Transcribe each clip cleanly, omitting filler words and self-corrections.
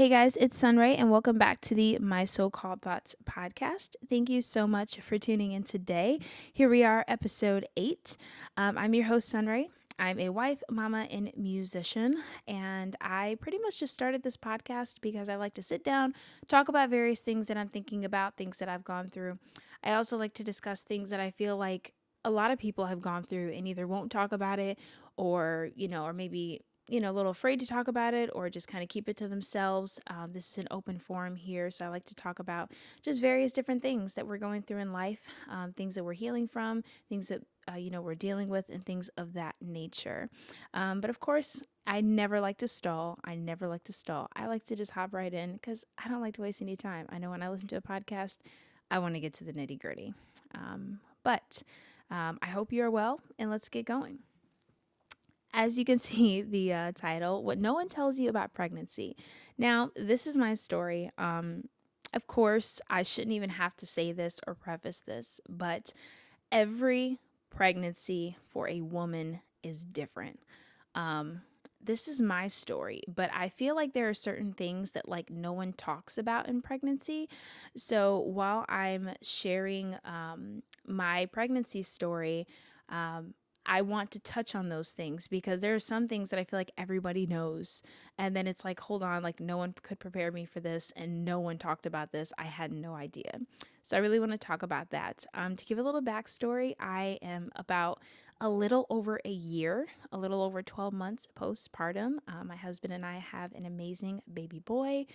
Hey guys, it's Sunray, and welcome back to the My So-Called Thoughts podcast. Thank you so much for tuning in today. Here we are, episode 8. I'm your host, Sunray. I'm a wife, mama, and musician, and I pretty much just started this podcast because I like to sit down, talk about various things that I'm thinking about, things that I've gone through. I also like to discuss things that I feel like a lot of people have gone through and either won't talk about it or maybe a little afraid to talk about it or just kind of keep it to themselves. This is an open forum here, so I like to talk about just various different things that we're going through in life, things that we're healing from, things that we're dealing with, and things of that nature. But of course, I never like to stall. I like to just hop right in because I don't like to waste any time. I know when I listen to a podcast, I want to get to the nitty gritty. But I hope you're well, and let's get going. As you can see, the title, What No One Tells You About Pregnancy. Now, this is my story. Of course, I shouldn't even have to say this or preface this, but every pregnancy for a woman is different. Um, this is my story, but I feel like there are certain things that like no one talks about in pregnancy. So while I'm sharing my pregnancy story, um, I want to touch on those things because there are some things that I feel like everybody knows. And then it's like, hold on, like no one could prepare me for this and no one talked about this. I had no idea. So I really want to talk about that. To give a little backstory, I am about a little over a year, a little over 12 months postpartum. My husband and I have an amazing baby boy.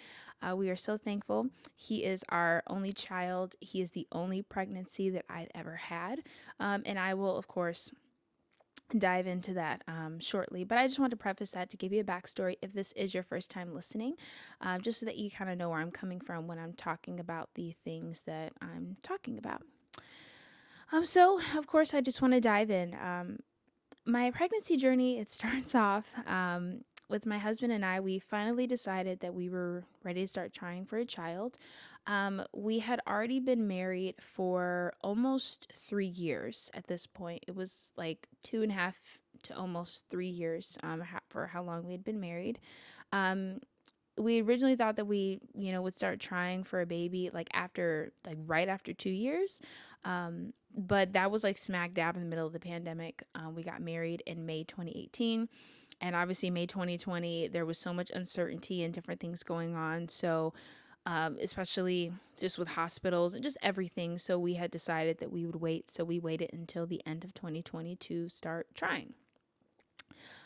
We are so thankful. He is our only child. He is the only pregnancy that I've ever had. And I will, of course, dive into that shortly. But I just want to preface that to give you a backstory if this is your first time listening, just so that you kind of know where I'm coming from when I'm talking about the things that I'm talking about. So, of course, I just want to dive in. My pregnancy journey, it starts off with my husband and I. We finally decided that we were ready to start trying for a child. We had already been married for almost 3 years at this point. It was like 2.5 to almost 3 years for how long we had been married. Um, we originally thought that we, would start trying for a baby like right after 2 years. But that was like smack dab in the middle of the pandemic. We got married in May 2018. And obviously, May 2020, there was so much uncertainty and different things going on. So, especially just with hospitals and just everything. So, we had decided that we would wait. So, we waited until the end of 2020 to start trying.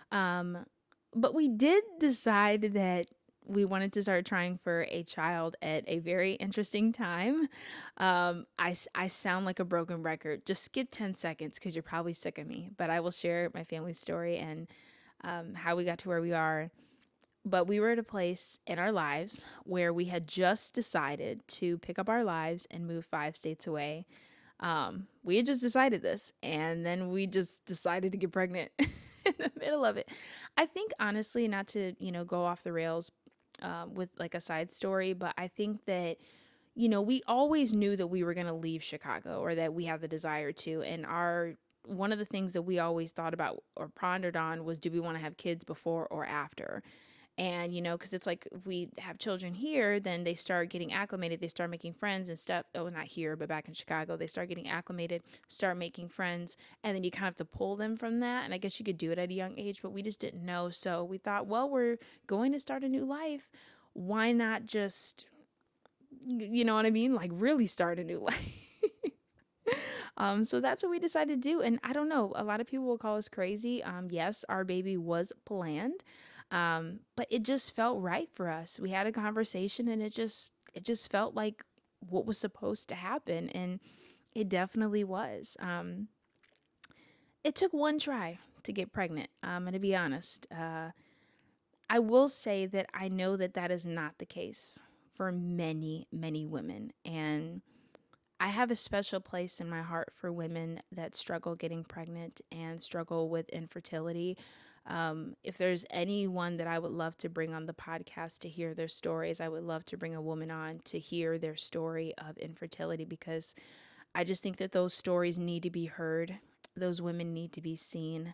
But we did decide that we wanted to start trying for a child at a very interesting time. I sound like a broken record. Just skip 10 seconds because you're probably sick of me. But I will share my family story and how we got to where we are. But we were at a place in our lives where we had just decided to pick up our lives and move 5 states away. We had just decided this, and then we just decided to get pregnant in the middle of it. I think, honestly, not to, go off the rails with like a side story, but I think that, we always knew that we were going to leave Chicago or that we had the desire to. And one of the things that we always thought about or pondered on was, do we want to have kids before or after? And, because it's like if we have children here, then they start getting acclimated. They start making friends and stuff. Oh, not here, but back in Chicago, they start getting acclimated, start making friends. And then you kind of have to pull them from that. And I guess you could do it at a young age, but we just didn't know. So we thought, well, we're going to start a new life. Why not just, you know what I mean? Like really start a new life. So that's what we decided to do. And I don't know, a lot of people will call us crazy. Yes, our baby was planned. But it just felt right for us. We had a conversation and it just felt like what was supposed to happen. And it definitely was. It took one try to get pregnant. And to be honest, I will say that I know that that is not the case for many, many women. And I have a special place in my heart for women that struggle getting pregnant and struggle with infertility. If there's anyone that I would love to bring on the podcast to hear their stories, I would love to bring a woman on to hear their story of infertility because I just think that those stories need to be heard. Those women need to be seen.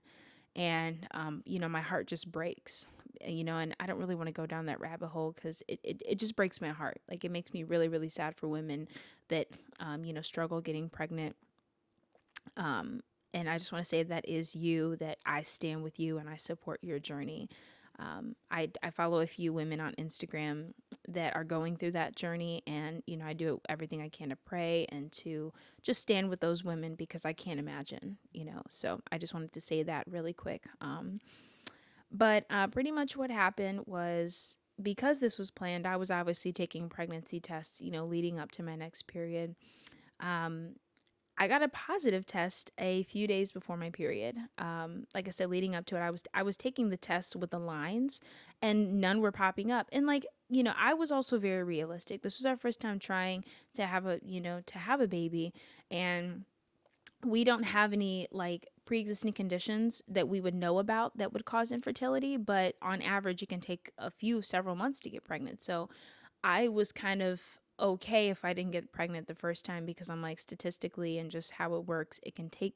And, my heart just breaks. and I don't really want to go down that rabbit hole because it just breaks my heart. Like, it makes me really, really sad for women that, struggle getting pregnant. Um, and I just want to say, if that is you, that I stand with you and I support your journey. I follow a few women on Instagram that are going through that journey, and I do everything I can to pray and to just stand with those women because I can't imagine. So I just wanted to say that really quick. But pretty much what happened was, because this was planned, I was obviously taking pregnancy tests, leading up to my next period. Um, I got a positive test a few days before my period. Like I said, leading up to it, I was taking the tests with the lines, and none were popping up. And like, I was also very realistic. This was our first time trying to have a baby, and we don't have any like pre-existing conditions that we would know about that would cause infertility, but on average it can take several months to get pregnant. So I was kind of okay if I didn't get pregnant the first time, because I'm like, statistically and just how it works, it can take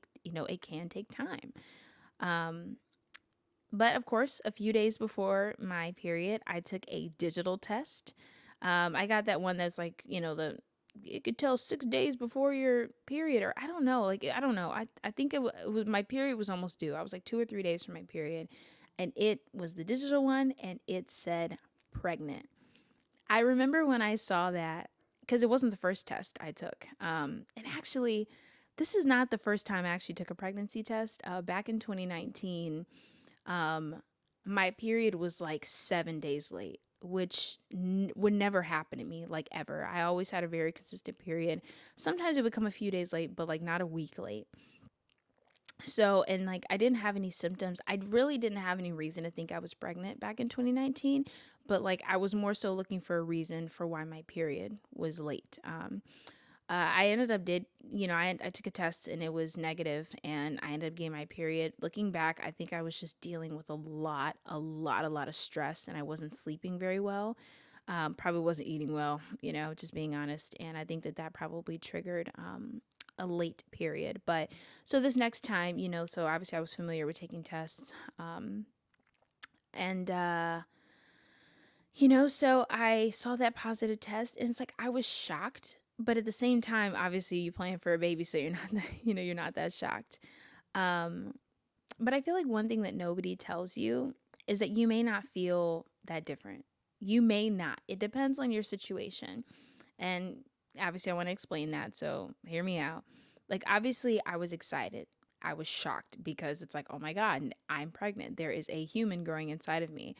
time. Um, but of course, a few days before my period, I took a digital test. I got that one that's like, it could tell 6 days before your period, or I don't know. Like, I don't know. I think it was, my period was almost due. I was like 2 or 3 days from my period, and it was the digital one, and it said pregnant. I remember when I saw that, because it wasn't the first test I took. And actually, this is not the first time I actually took a pregnancy test. Back in 2019, um, my period was like 7 days late, which would never happen to me, like, ever. I always had a very consistent period. Sometimes it would come a few days late, but like not a week late. So, and like, I didn't have any symptoms. I really didn't have any reason to think I was pregnant back in 2019, but like, I was more so looking for a reason for why my period was late. I ended up I took a test and it was negative, and I ended up getting my period. Looking back, I think I was just dealing with a lot of stress, and I wasn't sleeping very well. Probably wasn't eating well, just being honest. And I think that that probably triggered a late period. But so this next time, so obviously I was familiar with taking tests. And, so I saw that positive test, and it's like, I was shocked. But at the same time, obviously you plan for a baby, so you're not, you're not that shocked. Um, but I feel like one thing that nobody tells you is that you may not feel that different. You may not. It depends on your situation. And obviously, I want to explain that. So hear me out. Like, obviously, I was excited. I was shocked because it's like, oh my God, I'm pregnant. There is a human growing inside of me.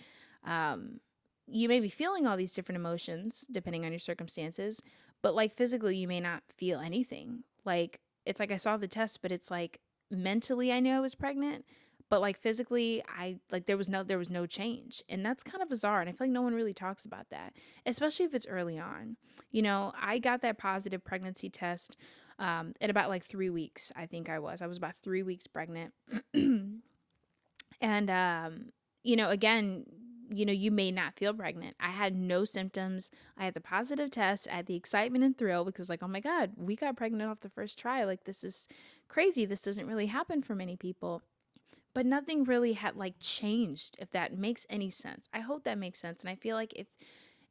Um, you may be feeling all these different emotions depending on your circumstances, but like, physically, you may not feel anything. Like, it's like, I saw the test, but it's like, mentally I knew I was pregnant, but like, physically, I like, there was no change. And that's kind of bizarre. And I feel like no one really talks about that, especially if it's early on. I got that positive pregnancy test at about like 3 weeks. I think I was about 3 weeks pregnant. And, again, you may not feel pregnant. I had no symptoms. I had the positive test. I had the excitement and thrill because, like, oh my God, we got pregnant off the first try. Like, this is crazy. This doesn't really happen for many people. But nothing really had like changed, if that makes any sense. I hope that makes sense. And I feel like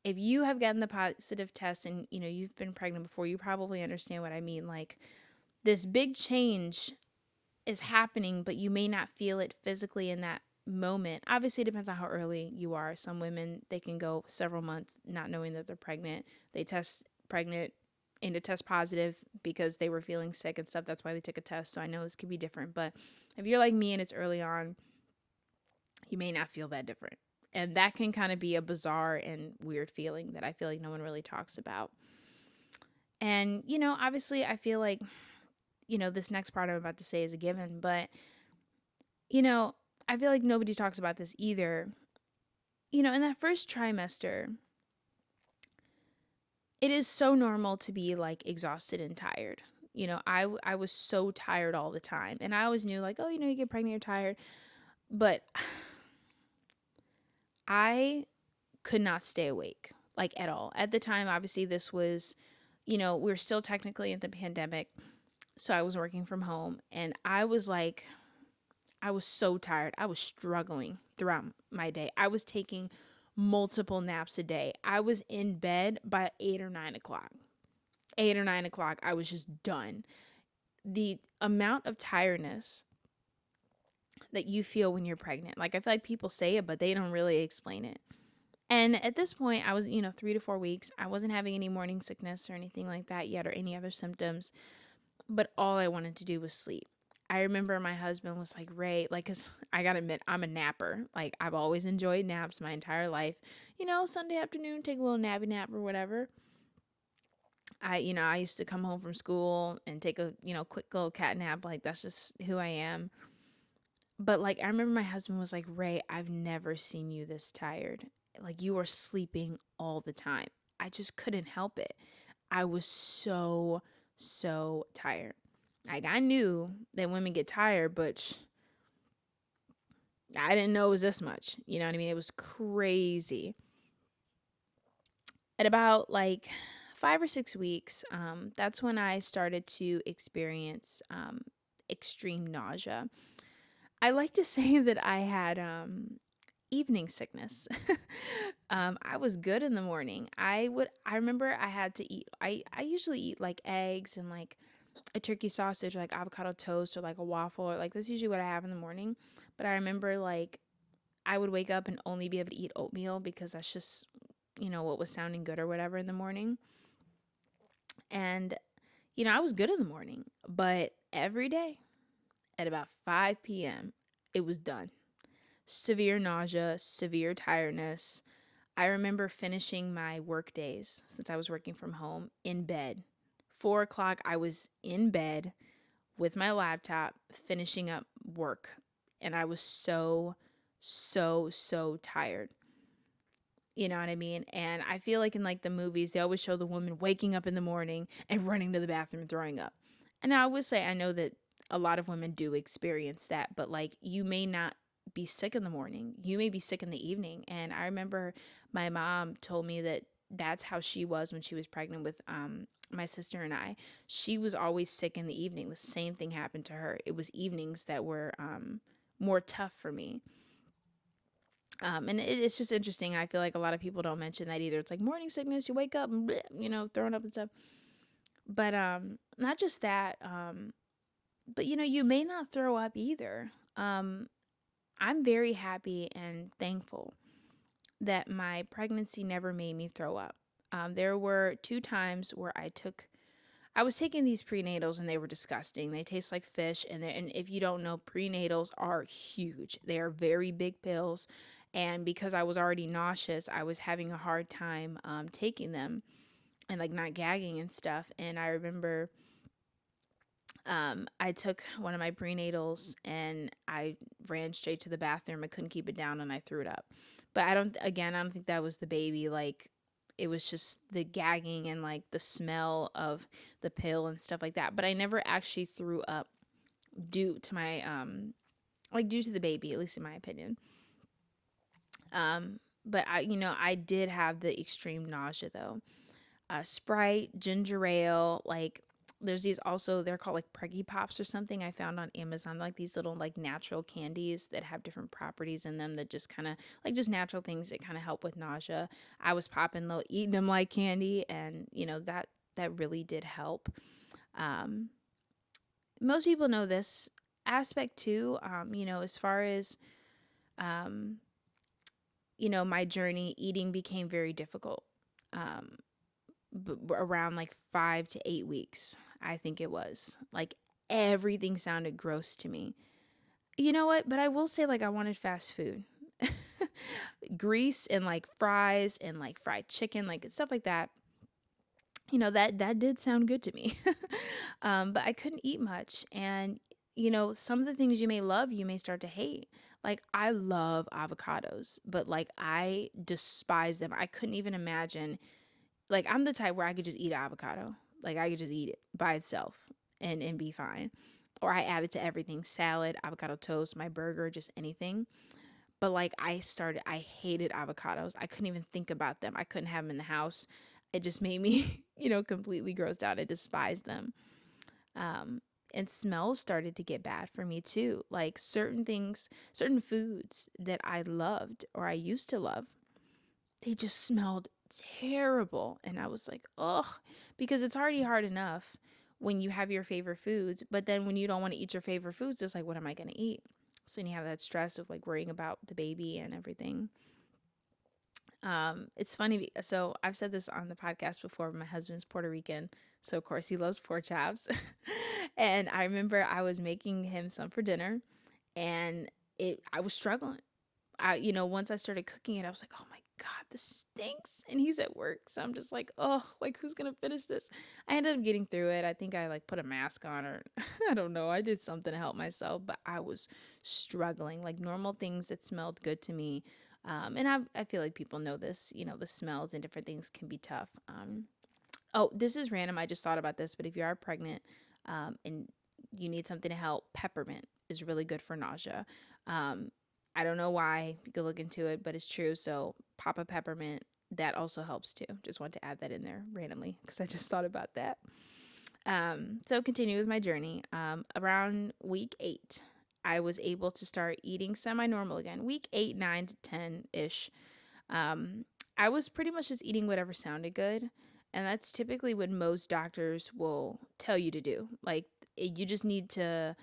if you have gotten the positive test and you've been pregnant before, you probably understand what I mean. Like, this big change is happening, but you may not feel it physically in that moment. Obviously, it depends on how early you are. Some women, they can go several months not knowing that they're pregnant. They test pregnant and to test positive because they were feeling sick and stuff. That's why they took a test. So I know this could be different, but if you're like me and it's early on, you may not feel that different. And that can kind of be a bizarre and weird feeling that I feel like no one really talks about. And, obviously, I feel like, this next part I'm about to say is a given, but, you know, I feel like nobody talks about this either. In that first trimester, it is so normal to be like exhausted and tired. I was so tired all the time. And I always knew, like, oh, you get pregnant, you're tired. But I could not stay awake, like, at all. At the time, obviously, this was, we were still technically in the pandemic. So I was working from home, and I was like, I was so tired. I was struggling throughout my day. I was taking multiple naps a day. I was in bed by 8 or 9 o'clock. 8 or 9 o'clock, I was just done. The amount of tiredness that you feel when you're pregnant, like I feel like people say it, but they don't really explain it. And at this point, I was, 3 to 4 weeks. I wasn't having any morning sickness or anything like that yet, or any other symptoms, but all I wanted to do was sleep. I remember my husband was like, Ray, like, cause I gotta admit, I'm a napper. Like, I've always enjoyed naps my entire life. Sunday afternoon, take a little nappy nap or whatever. I used to come home from school and take a, quick little cat nap. Like, that's just who I am. But like, I remember my husband was like, Ray, I've never seen you this tired. Like, you are sleeping all the time. I just couldn't help it. I was so, so tired. Like, I knew that women get tired, but I didn't know it was this much. You know what I mean? It was crazy. At about like 5 or 6 weeks, that's when I started to experience extreme nausea. I like to say that I had evening sickness. I was good in the morning. I remember I had to eat, I usually eat like eggs and like a turkey sausage, like avocado toast or like a waffle, or like that's usually what I have in the morning. But I remember like I would wake up and only be able to eat oatmeal because that's just, what was sounding good or whatever in the morning. And, I was good in the morning, but every day at about 5 p.m., it was done. Severe nausea, severe tiredness. I remember finishing my work days since I was working from home in bed. 4 o'clock, I was in bed with my laptop finishing up work. And I was so, so, so tired. You know what I mean? And I feel like in like the movies, they always show the woman waking up in the morning and running to the bathroom and throwing up. And I would say, I know that a lot of women do experience that, but like you may not be sick in the morning. You may be sick in the evening. And I remember my mom told me that that's how she was when she was pregnant with my sister and I. She was always sick in the evening. The same thing happened to her. It was evenings that were more tough for me. And it's just interesting. I feel like a lot of people don't mention that either. It's like morning sickness, you wake up and bleh, throwing up and stuff. But not just that, but you may not throw up either. I'm very happy and thankful that my pregnancy never made me throw up. There were 2 times where I was taking these prenatals and they were disgusting. They taste like fish, and if you don't know, prenatals are huge. They are very big pills, and because I was already nauseous, I was having a hard time taking them and like not gagging and stuff. And I remember I took one of my prenatals and I ran straight to the bathroom. I couldn't keep it down and I threw it up. But I don't think that was the baby. Like, it was just the gagging and like the smell of the pill and stuff like that. But I never actually threw up due to my, due to the baby, at least in my opinion. But I did have the extreme nausea though. Sprite, ginger ale, like there's these also, they're called like Preggy Pops or something I found on Amazon, like these little like natural candies that have different properties in them that just kind of like just natural things that kind of help with nausea. I was popping those, eating them like candy, and that really did help. Um, Most people know this aspect too. As far as um, my journey, eating became very difficult. Um, Around like 5 to 8 weeks, I think it was. Like, everything sounded gross to me. You know what? But I will say, like, I wanted fast food. Grease and like fries and like fried chicken, like stuff like that. That did sound good to me. But I couldn't eat much. And, some of the things you may love, you may start to hate. Like, I love avocados, but like, I despise them. I couldn't even imagine, like, I'm the type where I could just eat avocado. Like, I could just eat it by itself and be fine. Or I add it to everything: salad, avocado toast, my burger, just anything. But like, I hated avocados. I couldn't even think about them. I couldn't have them in the house. It just made me, completely grossed out. I despised them. And smells started to get bad for me too. Like certain things, certain foods that I loved or I used to love, they just smelled terrible. And I was like, ugh, because it's already hard enough when you have your favorite foods. But then when you don't want to eat your favorite foods, it's like, what am I going to eat? So then you have that stress of like worrying about the baby and everything. It's funny. So I've said this on the podcast before. My husband's Puerto Rican, so of course he loves pork chops. And I remember I was making him some for dinner, and I was struggling. Once I started cooking it, I was like, oh my God, this stinks. And he's at work. So I'm just like, oh, like who's going to finish this? I ended up getting through it. I think I like put a mask on, or I don't know. I did something to help myself, but I was struggling. Like normal things that smelled good to me. And I feel like people know this, the smells and different things can be tough. Oh, this is random. I just thought about this, but if you are pregnant, and you need something to help, peppermint is really good for nausea. Um, I don't know why. You could look into it, but it's true. So pop a peppermint. That also helps too. Just wanted to add that in there randomly because I just thought about that. So continue with my journey. Around week 8, I was able to start eating semi-normal again. Week 8, 9 to 10 ish. I was pretty much just eating whatever sounded good. And that's typically what most doctors will tell you to do. Like, you just need to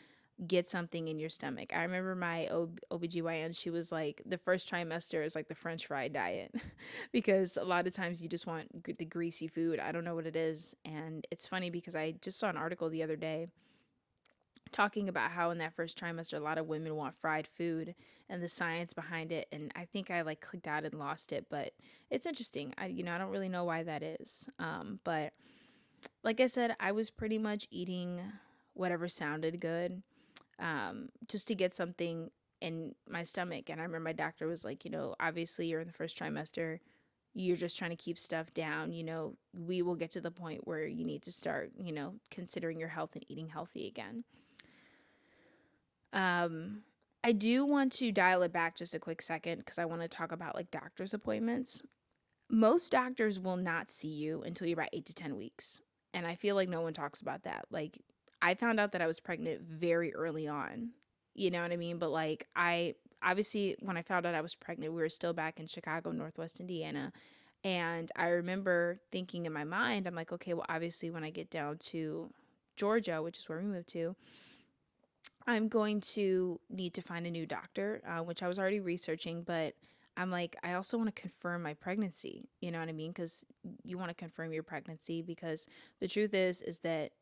get something in your stomach. I remember my OBGYN, she was like, the first trimester is like the French fry diet because a lot of times you just want the greasy food. I don't know what it is. And it's funny because I just saw an article the other day talking about how in that first trimester a lot of women want fried food and the science behind it, and I think I like clicked out and lost it, but it's interesting. I don't really know why that is, but like I said, I was pretty much eating whatever sounded good, just to get something in my stomach. And I remember my doctor was like, obviously you're in the first trimester, you're just trying to keep stuff down. We will get to the point where you need to start, considering your health and eating healthy again. Um, I do want to dial it back just a quick second because I want to talk about like doctor's appointments. Most doctors will not see you until you're about 8 to 10 weeks. And I feel like no one talks about that. Like, I found out that I was pregnant very early on. You know what I mean? But like, obviously, when I found out I was pregnant, we were still back in Chicago, Northwest Indiana. And I remember thinking in my mind, I'm like, okay, well, obviously, when I get down to Georgia, which is where we moved to, I'm going to need to find a new doctor, which I was already researching, but I'm like, I also want to confirm my pregnancy. You know what I mean? Because you want to confirm your pregnancy because the truth is that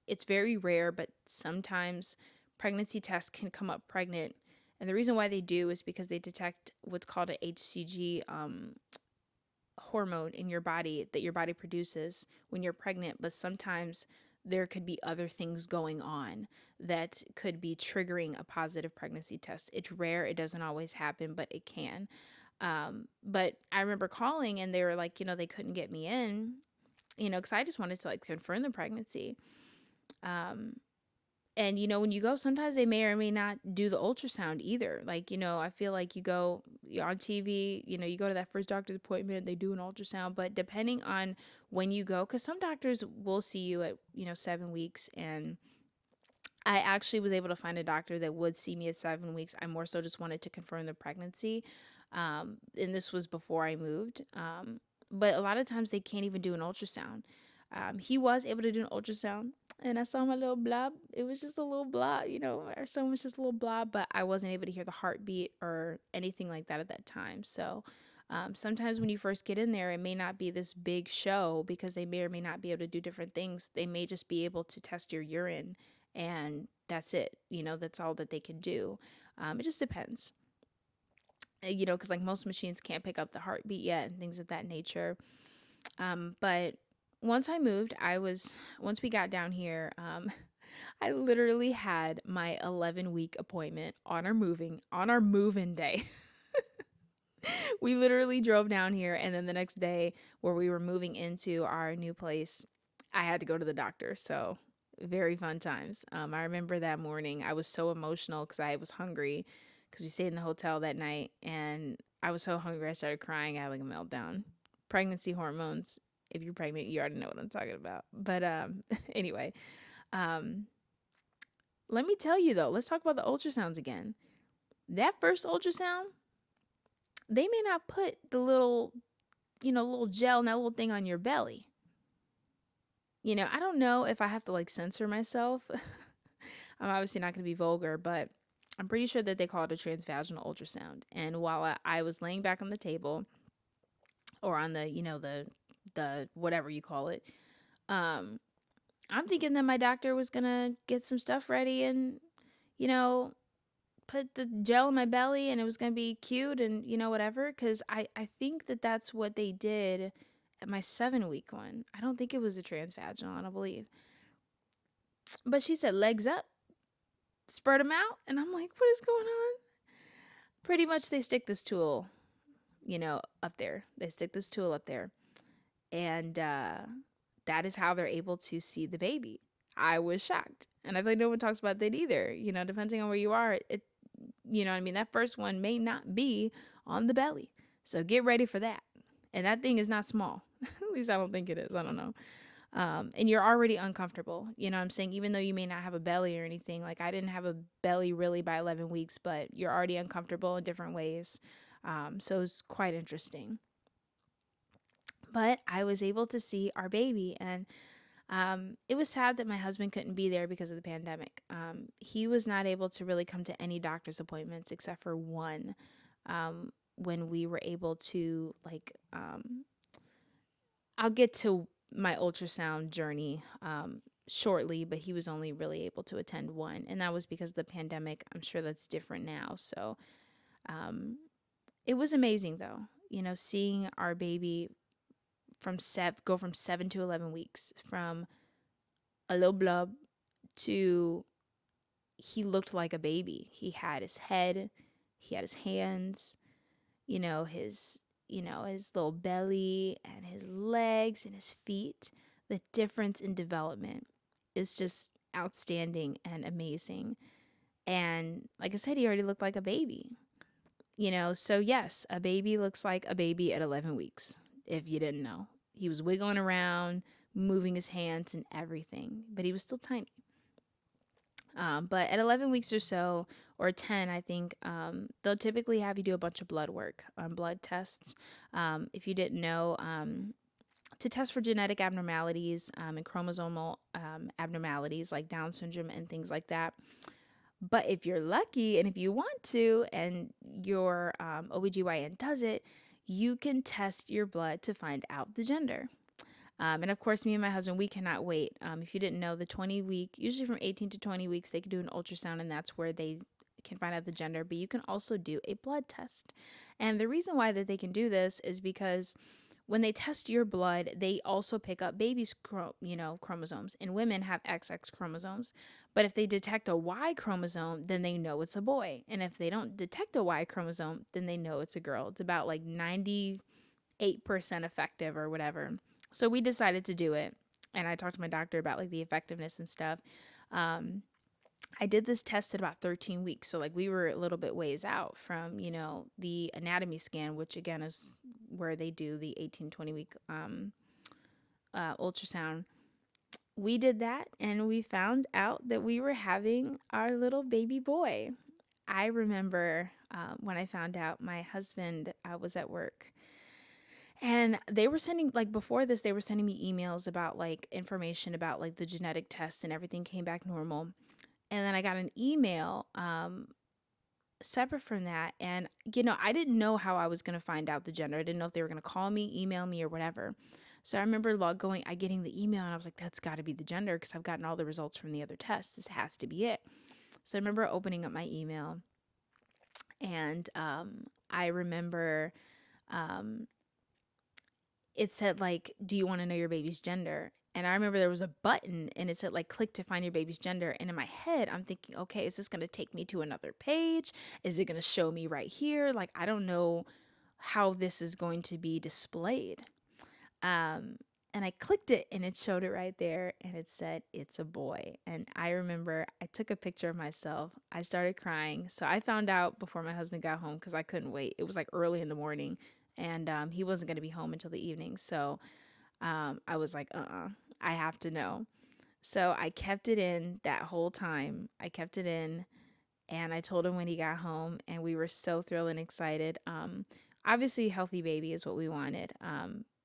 it's very rare, but sometimes pregnancy tests can come up pregnant. And the reason why they do is because they detect what's called a HCG hormone in your body that your body produces when you're pregnant, but sometimes there could be other things going on that could be triggering a positive pregnancy test. It's rare, it doesn't always happen, but it can. But I remember calling and they were like, they couldn't get me in, because I just wanted to like confirm the pregnancy. And when you go, sometimes they may or may not do the ultrasound either. Like, I feel like you're on TV, you go to that first doctor's appointment, they do an ultrasound, but depending on when you go, because some doctors will see you at, 7 weeks. And I actually was able to find a doctor that would see me at 7 weeks. I more so just wanted to confirm the pregnancy. And this was before I moved. But a lot of times they can't even do an ultrasound. He was able to do an ultrasound, and I saw my little blob. It was just a little blob, our son was just a little blob, but I wasn't able to hear the heartbeat or anything like that at that time. So sometimes when you first get in there, it may not be this big show because they may or may not be able to do different things. They may just be able to test your urine, and that's it. That's all that they can do. It just depends. Because like most machines can't pick up the heartbeat yet and things of that nature. But once I moved, once we got down here, I literally had my 11-week appointment on our move-in day. We literally drove down here, and then the next day where we were moving into our new place, I had to go to the doctor. So very fun times. I remember that morning I was so emotional because I was hungry because we stayed in the hotel that night, and I was so hungry I started crying. I had like a meltdown. Pregnancy hormones. If you're pregnant, you already know what I'm talking about. But anyway, Um, Let me tell you though, let's talk about the ultrasounds again. That first ultrasound, they may not put the little, little gel and that little thing on your belly. I don't know if I have to like censor myself. I'm obviously not going to be vulgar, but I'm pretty sure that they call it a transvaginal ultrasound. And while I was laying back on the table or on the whatever you call it, um, I'm thinking that my doctor was gonna get some stuff ready and, you know, put the gel in my belly and it was gonna be cute and whatever. Because I think that that's what they did at my 7 week one. I don't think it was a transvaginal. I don't believe. But she said legs up, spread them out, and I'm like, what is going on? Pretty much, they stick this tool, up there. They stick this tool up there, and that is how they're able to see the baby. I was shocked, and I feel like no one talks about that either. Depending on where you are, you know what I mean. That first one may not be on the belly, so get ready for that. And that thing is not small. At least I don't think it is. I don't know. And you're already uncomfortable. You know what I'm saying? Even though you may not have a belly or anything, like I didn't have a belly really by 11 weeks, but you're already uncomfortable in different ways. So it's quite interesting. But I was able to see our baby, and it was sad that my husband couldn't be there because of the pandemic. He was not able to really come to any doctor's appointments except for one when we were able to, like, I'll get to my ultrasound journey shortly, but he was only really able to attend one. And that was because of the pandemic. I'm sure that's different now. So um, it was amazing, though, seeing our baby go from 7 to 11 weeks, from a little blub to he looked like a baby. He had his head, he had his hands, his little belly and his legs and his feet. The difference in development is just outstanding and amazing. And like I said, he already looked like a baby. So yes, a baby looks like a baby at 11 weeks, if you didn't know. He was wiggling around, moving his hands and everything, but he was still tiny. But at 11 weeks or so, or 10, I think, they'll typically have you do a bunch of blood work, blood tests. If you didn't know, to test for genetic abnormalities and chromosomal abnormalities like Down syndrome and things like that. But if you're lucky and if you want to, and your OBGYN does it, you can test your blood to find out the gender. And of course, me and my husband, we cannot wait. If you didn't know, the 20-week, usually from 18 to 20 weeks, they can do an ultrasound, and that's where they can find out the gender. But you can also do a blood test. And the reason why that they can do this is because when they test your blood, they also pick up babies' chromosomes. And women have XX chromosomes. But if they detect a Y chromosome, then they know it's a boy. And if they don't detect a Y chromosome, then they know it's a girl. It's about like 98% effective or whatever. So we decided to do it. And I talked to my doctor about like the effectiveness and stuff. I did this test at about 13 weeks. So like we were a little bit ways out from, the anatomy scan, which again is where they do the 18, 20-week ultrasound. We did that and we found out that we were having our little baby boy. I remember when I found out, my husband was at work. And they were sending, like, before this, they were sending me emails about, like, information about, like, the genetic tests, and everything came back normal. And then I got an email separate from that. And, I didn't know how I was going to find out the gender. I didn't know if they were going to call me, email me, or whatever. So I remember getting the email, and I was like, that's got to be the gender because I've gotten all the results from the other tests. This has to be it. So I remember opening up my email, and I remember it said, like, do you want to know your baby's gender? And I remember there was a button and it said, like, click to find your baby's gender. And in my head, I'm thinking, okay, is this going to take me to another page? Is it going to show me right here? Like, I don't know how this is going to be displayed. And I clicked it and it showed it right there and it said, it's a boy. And I remember I took a picture of myself. I started crying. So I found out before my husband got home because I couldn't wait. It was like early in the morning and he wasn't going to be home until the evening. So I was like, I have to know. So I kept it in that whole time. I kept it in and I told him when he got home, and we were so thrilled and excited. Obviously, healthy baby is what we wanted,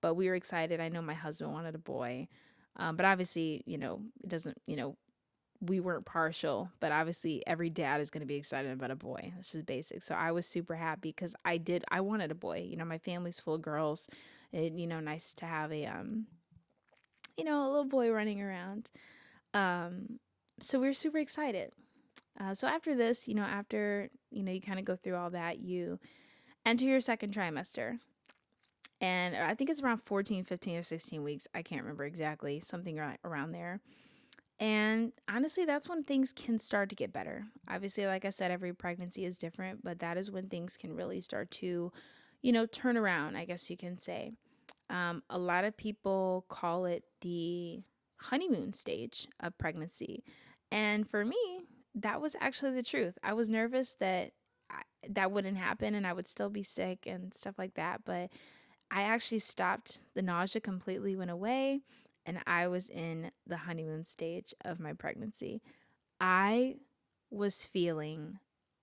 but we were excited. I know my husband wanted a boy, but obviously, it doesn't, we weren't partial, but obviously, every dad is going to be excited about a boy. That's just basic. So I was super happy because I wanted a boy. My family's full of girls. Nice to have a little boy running around. Um, so we were super excited. So after this, after you kind of go through all that, you enter your second trimester. And I think it's around 14, 15, or 16 weeks. I can't remember exactly, something around there. And honestly, that's when things can start to get better. Obviously, like I said, every pregnancy is different, but that is when things can really start to, turn around, I guess you can say. A lot of people call it the honeymoon stage of pregnancy. And for me, that was actually the truth. I was nervous that that wouldn't happen and I would still be sick and stuff like that. But I actually stopped. The nausea completely went away and I was in the honeymoon stage of my pregnancy. I was feeling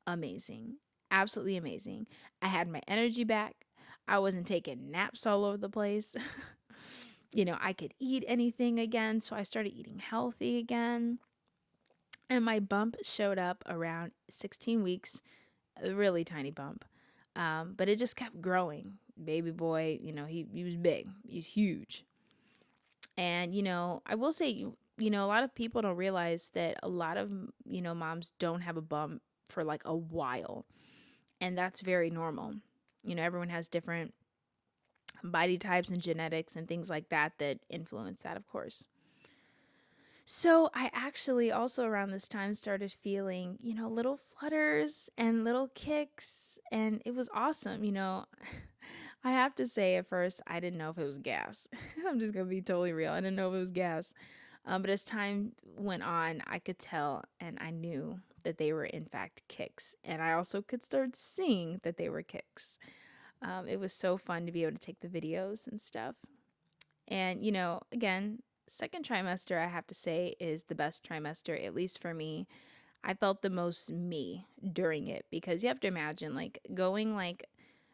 amazing, absolutely amazing. I had my energy back. I wasn't taking naps all over the place. I could eat anything again. So I started eating healthy again. And my bump showed up around 16 weeks, a really tiny bump. But it just kept growing. Baby boy, he was big, he's huge. And, I will say, a lot of people don't realize that a lot of, moms don't have a bump for like a while. And that's very normal. Everyone has different body types and genetics and things like that that influence that, of course. So I actually also around this time started feeling, little flutters and little kicks, and it was awesome. I have to say, at first, I didn't know if it was gas. I'm just gonna be totally real. I didn't know if it was gas. But as time went on, I could tell and I knew that they were, in fact, kicks. And I also could start seeing that they were kicks. It was so fun to be able to take the videos and stuff. And, again, second trimester, I have to say, is the best trimester, at least for me. I felt the most me during it because you have to imagine, like, going like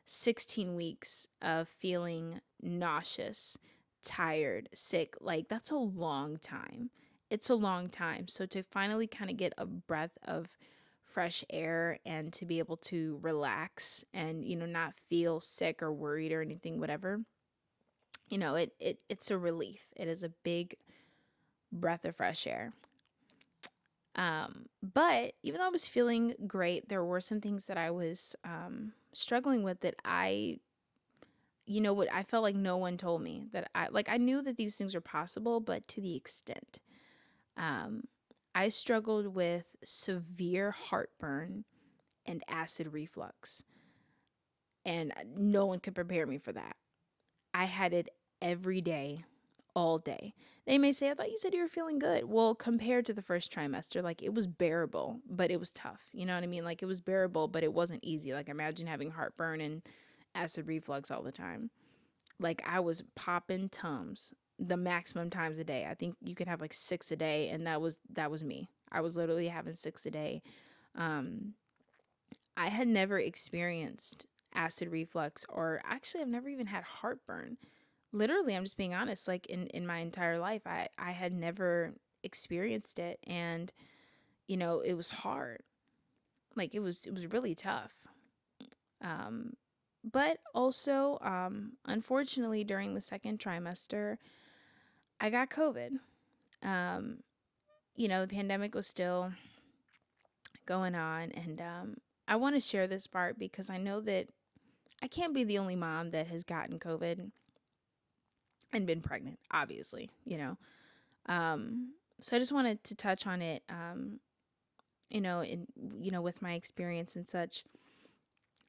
16 weeks of feeling nauseous, tired, sick, like, that's a long time. It's a long time. So to finally kind of get a breath of fresh air and to be able to relax and, not feel sick or worried or anything, whatever, it's a relief. It is a big breath of fresh air. But even though I was feeling great, there were some things that I was struggling with that what I felt like no one told me that I knew that these things are possible, but to the extent. Um, I struggled with severe heartburn and acid reflux, and no one could prepare me for that. I had it every day, all day. They may say, I thought you said you were feeling good. Well, compared to the first trimester, like it was bearable, but it was tough. You know what I mean? Like it was bearable, but it wasn't easy. Like imagine having heartburn and acid reflux all the time. Like I was popping Tums the maximum times a day. I think you could have like 6 a day, and that was me. I was literally having 6 a day. Um, I had never experienced acid reflux, or actually I've never even had heartburn. Literally, I'm just being honest, like in my entire life, I had never experienced it, and it was hard. Like it was really tough. Um but also unfortunately during the second trimester, I got COVID. Um the pandemic was still going on, and I want to share this part because I know that I can't be the only mom that has gotten COVID and been pregnant, obviously, so I just wanted to touch on it, in with my experience and such.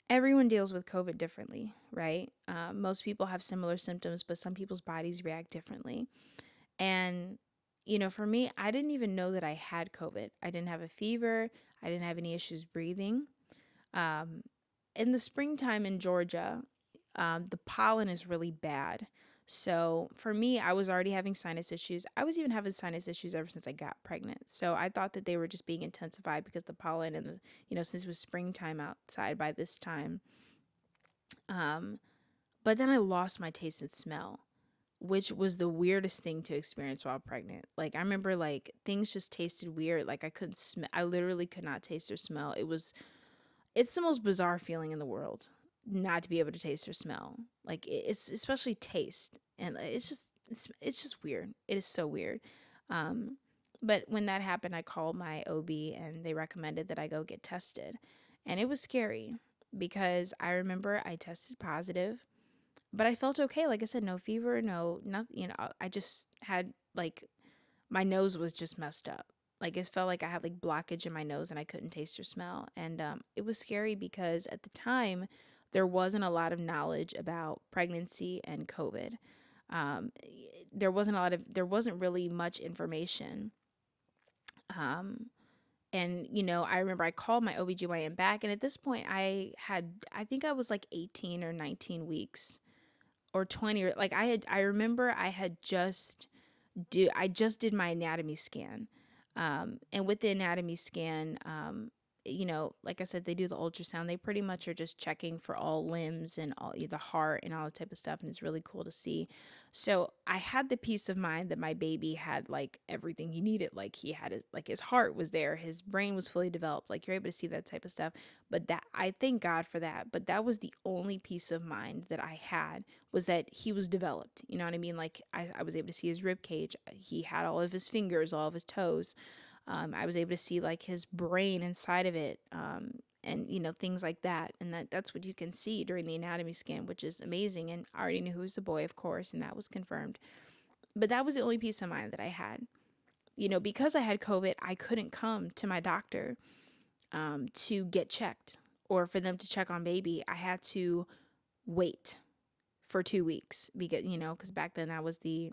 Everyone deals with COVID differently, right? Most people have similar symptoms, but some people's bodies react differently. And for me, I didn't even know that I had COVID. I didn't have a fever. I didn't have any issues breathing. Um, in the springtime in Georgia, the pollen is really bad. So for me, I was already having sinus issues. I was even having sinus issues ever since I got pregnant. So I thought that they were just being intensified because the pollen and since it was springtime outside by this time. Um, but then I lost my taste and smell, which was the weirdest thing to experience while pregnant. Like I remember like things just tasted weird. Like I couldn't smell. I literally could not taste or smell. It's the most bizarre feeling in the world not to be able to taste or smell. Like it's especially taste, and it's just weird. It is so weird. Um, but when that happened, I called my OB and they recommended that I go get tested, and it was scary because I remember I tested positive, but I felt okay. Like I said, no fever, no nothing. I just had like my nose was just messed up. Like it felt like I had like blockage in my nose and I couldn't taste or smell. And it was scary because at the time there wasn't a lot of knowledge about pregnancy and COVID. Um, there wasn't really much information. Um, and I remember I called my OBGYN back, and at this point I think I was like 18 or 19 weeks or 20, or like I remember I just did my anatomy scan. And with the anatomy scan, like I said, they do the ultrasound. They pretty much are just checking for all limbs and all the heart and all that type of stuff. And it's really cool to see. So I had the peace of mind that my baby had like everything he needed. Like he had like his heart was there, his brain was fully developed. Like you're able to see that type of stuff. But that I thank God for that. But that was the only peace of mind that I had, was that he was developed. You know what I mean? Like I was able to see his rib cage. He had all of his fingers, all of his toes. I was able to see like his brain inside of it, and things like that. And that's what you can see during the anatomy scan, which is amazing. And I already knew he was a boy, of course, and that was confirmed. But that was the only peace of mind that I had. Because I had COVID, I couldn't come to my doctor to get checked or for them to check on baby. I had to wait for 2 weeks because back then that was the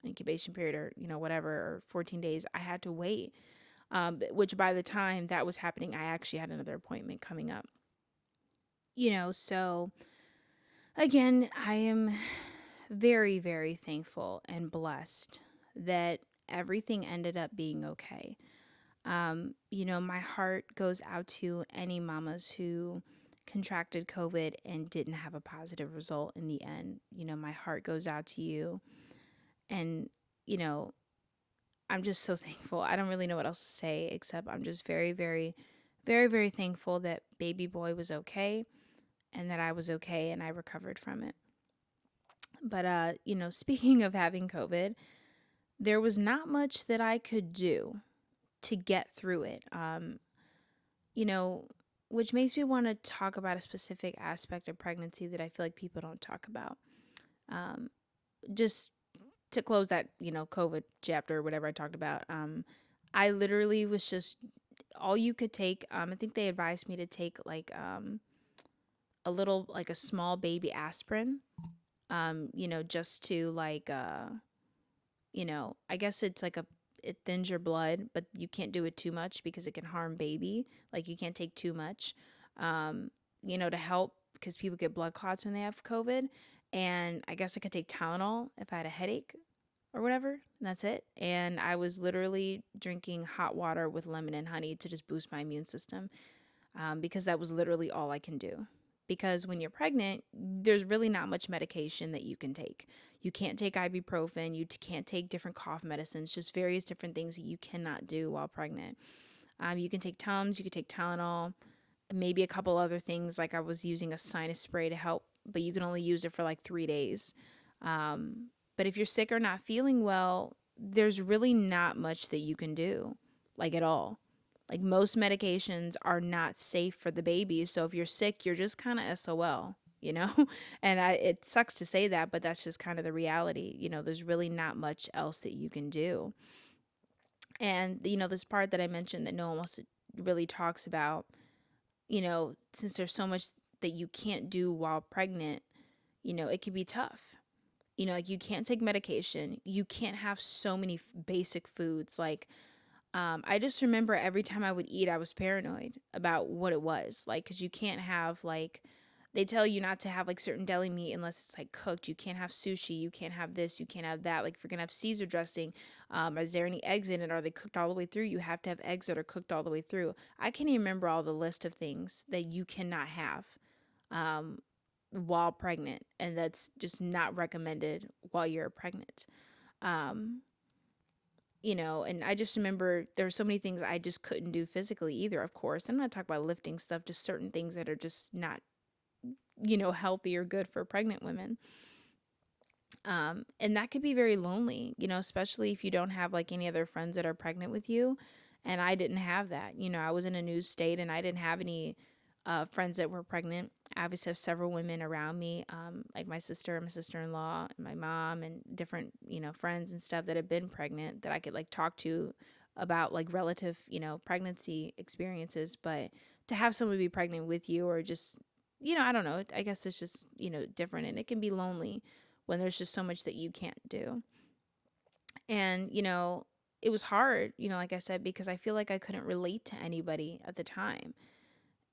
incubation period, or whatever, or 14 days. I had to wait, which by the time that was happening, I actually had another appointment coming up. So again, I am very, very thankful and blessed that everything ended up being okay. My heart goes out to any mamas who contracted COVID and didn't have a positive result in the end. My heart goes out to you. And, you know, I'm just so thankful. I don't really know what else to say except I'm just very, very, very, very thankful that baby boy was okay and that I was okay and I recovered from it. But, speaking of having COVID, there was not much that I could do to get through it. You know, which makes me want to talk about a specific aspect of pregnancy that I feel like people don't talk about. Um, just to close that, COVID chapter or whatever I talked about, I literally was just all you could take. I think they advised me to take like a little, like a small baby aspirin, just to like, I guess it's like it thins your blood, but you can't do it too much because it can harm baby. Like you can't take too much, to help because people get blood clots when they have COVID. And I guess I could take Tylenol if I had a headache or whatever. And that's it. And I was literally drinking hot water with lemon and honey to just boost my immune system, because that was literally all I can do. Because when you're pregnant, there's really not much medication that you can take. You can't take ibuprofen, can't take different cough medicines, just various different things that you cannot do while pregnant. You can take Tums, you can take Tylenol, maybe a couple other things, like I was using a sinus spray to help, but you can only use it for like 3 days. But if you're sick or not feeling well, there's really not much that you can do, like at all. Like most medications are not safe for the baby. So if you're sick, you're just kind of SOL. And it sucks to say that, but that's just kind of the reality. There's really not much else that you can do. And, this part that I mentioned that no one wants to really talks about, since there's so much that you can't do while pregnant, it can be tough. Like you can't take medication. You can't have so many basic foods. Like, I just remember every time I would eat, I was paranoid about what it was. Like, because you can't have like They tell you not to have like certain deli meat unless it's like cooked. You can't have sushi. You can't have this. You can't have that. Like if you're gonna have Caesar dressing, is there any eggs in it? Are they cooked all the way through? You have to have eggs that are cooked all the way through. I can't even remember all the list of things that you cannot have um, while pregnant, and that's just not recommended while you're pregnant. Um, and I just remember there were so many things I just couldn't do physically either, of course. I'm not talking about lifting stuff, just certain things that are just not, healthy or good for pregnant women. And that could be very lonely, especially if you don't have like any other friends that are pregnant with you. And I didn't have that. I was in a new state and I didn't have any friends that were pregnant. I obviously have several women around me, like my sister, my sister in law, my mom, and different, friends and stuff that have been pregnant that I could like talk to about like relative, pregnancy experiences. But to have someone be pregnant with you or just, I don't know, I guess it's just, different and it can be lonely when there's just so much that you can't do. And, it was hard, like I said, because I feel like I couldn't relate to anybody at the time.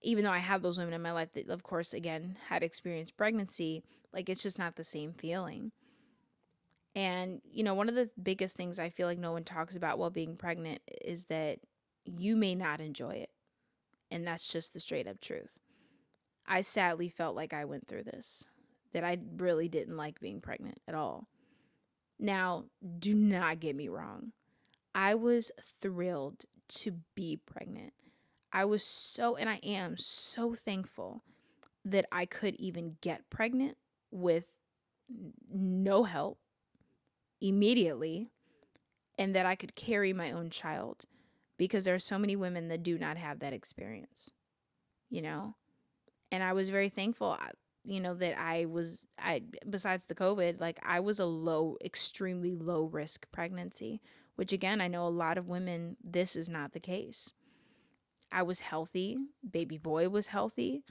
Even though I have those women in my life that, of course, again, had experienced pregnancy, like it's just not the same feeling. And, one of the biggest things I feel like no one talks about while being pregnant is that you may not enjoy it. And that's just the straight up truth. I sadly felt like I went through this, that I really didn't like being pregnant at all. Now, do not get me wrong. I was thrilled to be pregnant. I was so, and I am so thankful that I could even get pregnant with no help immediately and that I could carry my own child because there are so many women that do not have that experience, you know? And I was very thankful, that besides the COVID, like I was a extremely low risk pregnancy, which again, I know a lot of women, this is not the case. I was healthy, baby boy was healthy,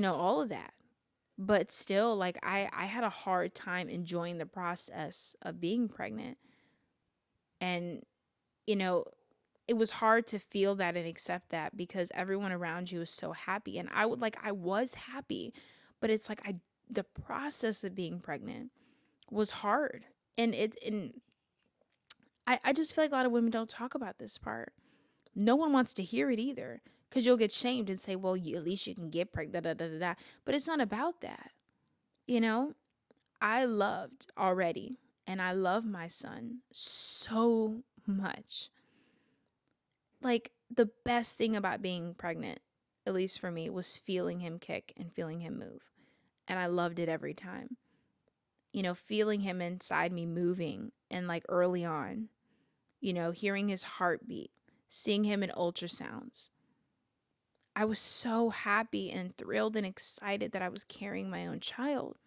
all of that. But still, like I had a hard time enjoying the process of being pregnant. And, you know, it was hard to feel that and accept that because everyone around you is so happy. And I was happy, but it's like the process of being pregnant was hard. And I just feel like a lot of women don't talk about this part. No one wants to hear it either because you'll get shamed and say, well, at least you can get pregnant, da, da, da, da. But it's not about that. You know, I loved already and I love my son so much. Like the best thing about being pregnant, at least for me, was feeling him kick and feeling him move. And I loved it every time. Feeling him inside me moving and like early on, hearing his heartbeat, seeing him in ultrasounds. I was so happy and thrilled and excited that I was carrying my own child.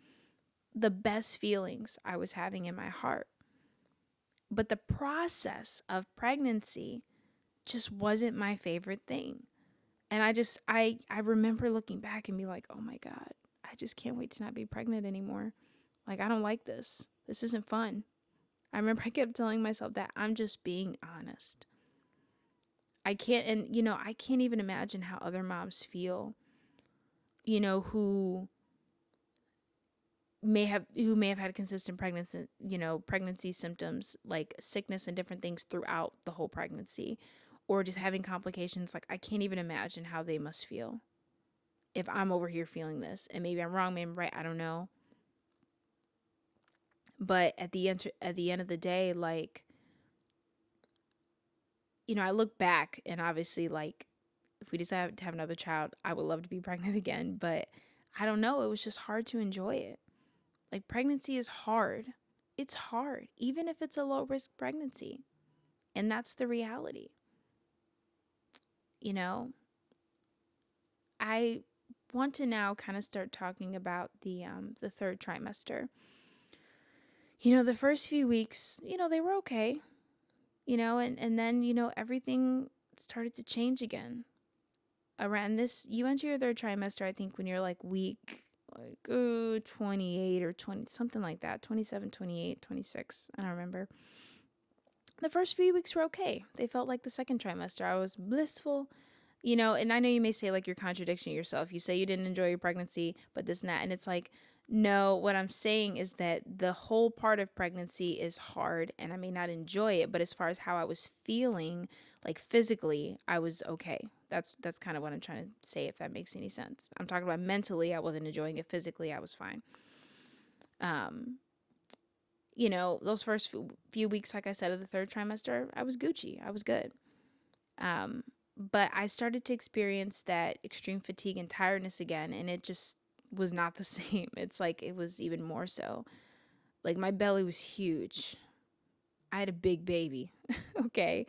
The best feelings I was having in my heart. But the process of pregnancy just wasn't my favorite thing. And I remember looking back and be like, oh my God, I just can't wait to not be pregnant anymore. Like, I don't like this. This isn't fun. I remember I kept telling myself that I'm just being honest. I can't, and I can't even imagine how other moms feel, who may have had consistent pregnancy symptoms like sickness and different things throughout the whole pregnancy or just having complications. Like I can't even imagine how they must feel if I'm over here feeling this. And maybe I'm wrong, maybe I'm right, I don't know. But at the end of the day, like, I look back and obviously like if we decide to have another child, I would love to be pregnant again, but I don't know, it was just hard to enjoy it. Like pregnancy is hard. It's hard, even if it's a low risk pregnancy. And that's the reality. You know, I want to now kind of start talking about the third trimester. The first few weeks, they were okay, and then, everything started to change again. Around this, you enter your third trimester, I think, when you're like week 28 or 20, something like that, 27, 28, 26. I don't remember. The first few weeks were okay. They felt like the second trimester. I was blissful. And I know you may say like you're contradicting yourself. You say you didn't enjoy your pregnancy, but this and that. And it's like, no, what I'm saying is that the whole part of pregnancy is hard and I may not enjoy it, but as far as how I was feeling, like physically, I was okay. That's kind of what I'm trying to say, if that makes any sense. I'm talking about mentally, I wasn't enjoying it. Physically, I was fine. Um, those first few weeks, like I said, of the third trimester, I was Gucci. I was good. Um, but I started to experience that extreme fatigue and tiredness again, and it just was not the same. It's like it was even more so. Like my belly was huge. I had a big baby. Okay.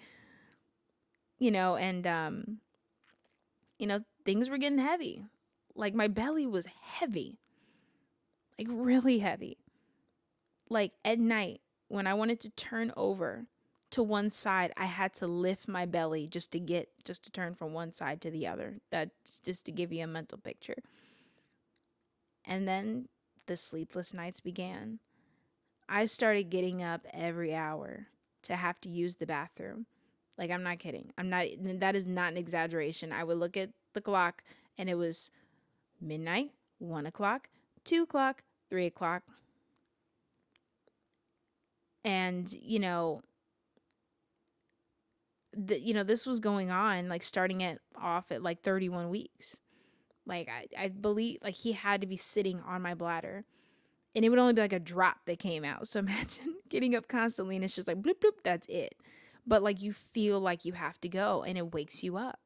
And things were getting heavy. Like my belly was heavy. Like really heavy. Like at night when I wanted to turn over to one side, I had to lift my belly just to turn from one side to the other. That's just to give you a mental picture. And then the sleepless nights began. I started getting up every hour to have to use the bathroom. Like, I'm not kidding. That is not an exaggeration. I would look at the clock and it was midnight, 1 o'clock, 2 o'clock, 3 o'clock. And, this was going on, like, starting it off at like 31 weeks. Like, I believe, like, he had to be sitting on my bladder. And it would only be like a drop that came out. So imagine getting up constantly and it's just like bloop, bloop, that's it. But like you feel like you have to go and it wakes you up.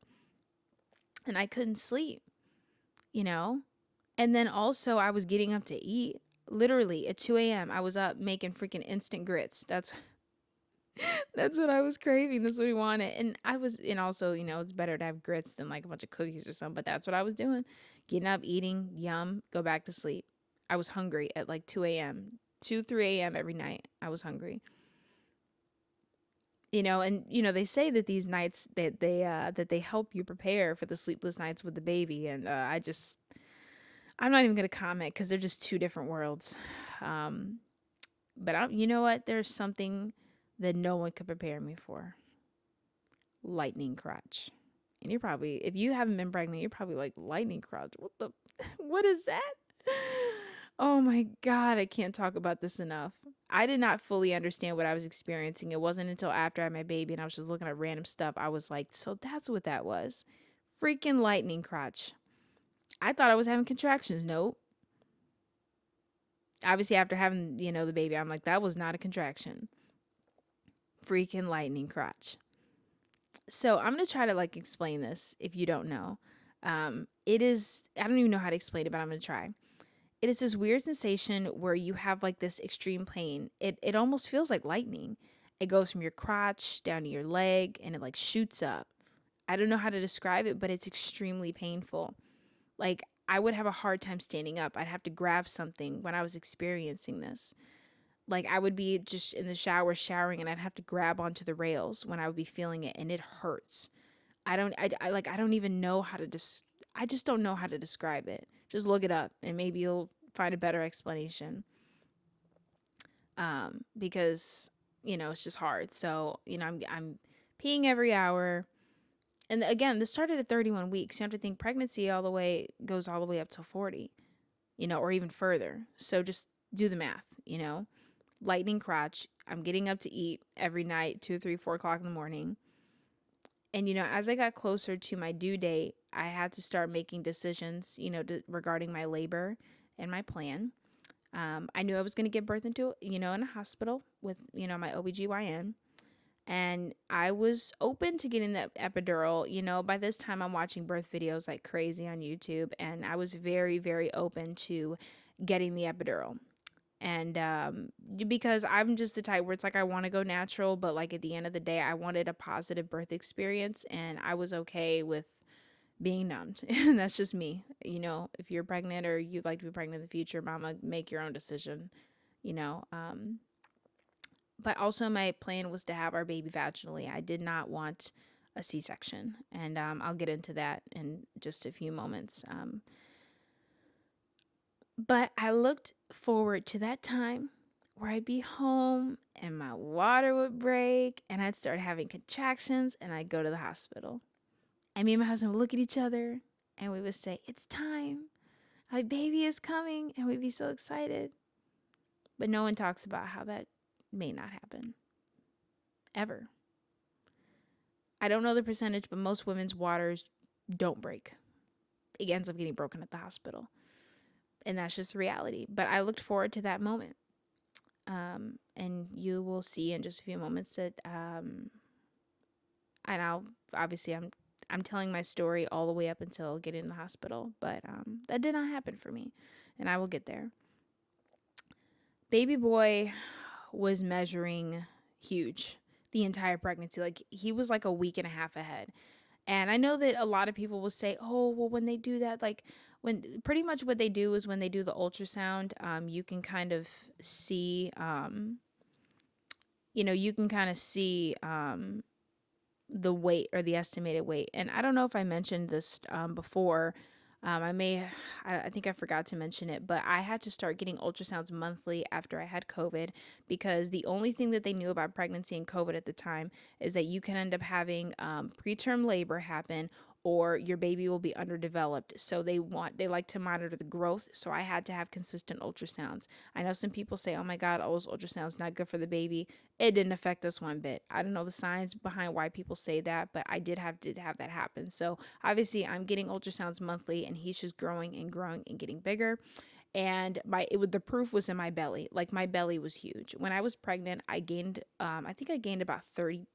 And I couldn't sleep, you know? And then also I was getting up to eat. Literally at 2 a.m. I was up making freaking instant grits. That's what I was craving. That's what we wanted. And also, it's better to have grits than like a bunch of cookies or something. But that's what I was doing. Getting up, eating, yum, go back to sleep. I was hungry at like 2 a.m., 2, 3 a.m. every night. I was hungry. They say that these nights that they help you prepare for the sleepless nights with the baby. And I'm not even going to comment because they're just two different worlds. But you know what? There's something that no one could prepare me for. Lightning crotch. And you're probably, if you haven't been pregnant, you're probably like, lightning crotch. What is that? Oh my God, I can't talk about this enough. I did not fully understand what I was experiencing. It wasn't until after I had my baby and I was just looking at random stuff. I was like, so that's what that was. Freaking lightning crotch. I thought I was having contractions. Nope. Obviously, after having, the baby, I'm like, that was not a contraction. Freaking lightning crotch. So I'm going to try to like explain this if you don't know. It is, I don't even know how to explain it, but I'm going to try. It is this weird sensation where you have like this extreme pain. It almost feels like lightning. It goes from your crotch down to your leg and it like shoots up. I don't know how to describe it, but it's extremely painful. Like I would have a hard time standing up. I'd have to grab something when I was experiencing this. Like I would be just in the shower showering and I'd have to grab onto the rails when I would be feeling it and it hurts. I don't even know how to I just don't know how to describe it. Just look it up and maybe you'll find a better explanation. Because it's just hard. So, I'm peeing every hour. And again, this started at 31 weeks. You have to think pregnancy goes all the way up to 40, or even further. So just do the math. Lightning crotch. I'm getting up to eat every night, 2, 3, 4 o'clock in the morning. And, as I got closer to my due date, I had to start making decisions, regarding my labor and my plan. I knew I was going to give birth in a hospital with, my OBGYN. And I was open to getting that epidural. By this time I'm watching birth videos like crazy on YouTube. And I was very, very open to getting the epidural. And because I'm just the type where it's like I want to go natural, but like at the end of the day, I wanted a positive birth experience and I was okay with being numbed. And that's just me. If you're pregnant or you'd like to be pregnant in the future, mama, make your own decision, you know. But also my plan was to have our baby vaginally. I did not want a C-section. And I'll get into that in just a few moments. But I looked forward to that time where I'd be home and my water would break and I'd start having contractions and I'd go to the hospital. And me and my husband would look at each other and we would say, "It's time. My baby is coming." And we'd be so excited. But no one talks about how that may not happen ever. I don't know the percentage, but most women's waters don't break. It ends up getting broken at the hospital. And that's just reality. But I looked forward to that moment. And you will see in just a few moments that, and I'll obviously I'm telling my story all the way up until getting in the hospital, but that did not happen for me, and I will get there. Baby boy was measuring huge the entire pregnancy. Like he was like a week and a half ahead. And I know that a lot of people will say, "Oh, well, when they do that, like when pretty much what they do is when they do the ultrasound, you can kind of see, you can kind of see the weight or the estimated weight." And I don't know if I mentioned this before. I think I forgot to mention it, but I had to start getting ultrasounds monthly after I had COVID because the only thing that they knew about pregnancy and COVID at the time is that you can end up having preterm labor happen or your baby will be underdeveloped. So they like to monitor the growth. So I had to have consistent ultrasounds. I know some people say, "Oh my God, all those ultrasounds not good for the baby." It didn't affect us one bit. I don't know the science behind why people say that, but I did have that happen. So obviously I'm getting ultrasounds monthly and he's just growing and growing and getting bigger. And the proof was in my belly. Like my belly was huge. When I was pregnant, I gained I think I gained about 30,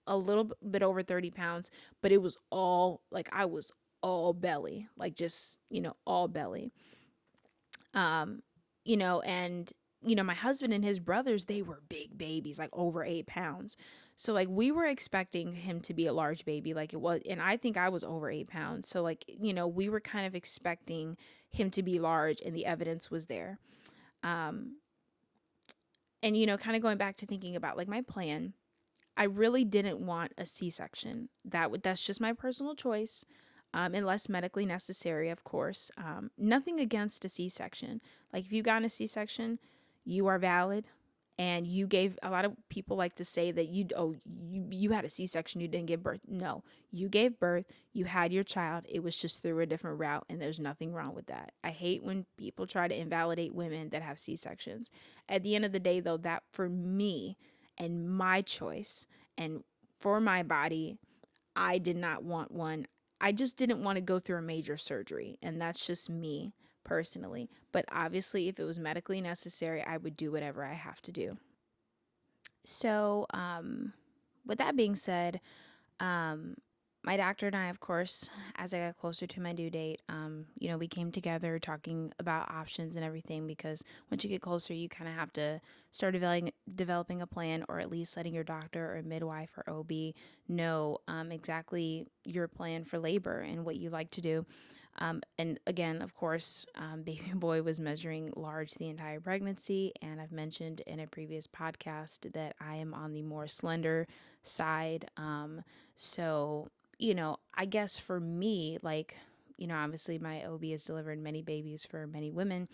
a little bit over 30 pounds, but it was all like I was all belly, like just, all belly. Um, and my husband and his brothers, they were big babies, like over 8 pounds. So like we were expecting him to be a large baby, like it was, and I think I was over 8 pounds. So like, we were kind of expecting him to be large, and the evidence was there. Um, and kind of going back to thinking about like my plan, I really didn't want a C-section. That's just my personal choice, unless medically necessary, of course. Nothing against a C-section. Like if you got a C-section, you are valid, and you gave. A lot of people like to say that you had a C-section, you didn't give birth. No, you gave birth, you had your child. It was just through a different route, and there's nothing wrong with that. I hate when people try to invalidate women that have C-sections. At the end of the day, though, that for me and my choice and for my body, I did not want one. I just didn't want to go through a major surgery, and that's just me personally. But obviously, if it was medically necessary, I would do whatever I have to do. So, with that being said, um, my doctor and I, of course, as I got closer to my due date, we came together talking about options and everything because once you get closer, you kind of have to start developing a plan, or at least letting your doctor or midwife or OB know exactly your plan for labor and what you like to do. And again, of course, baby boy was measuring large the entire pregnancy. And I've mentioned in a previous podcast that I am on the more slender side. So, I guess for me, like, obviously my OB has delivered many babies for many women,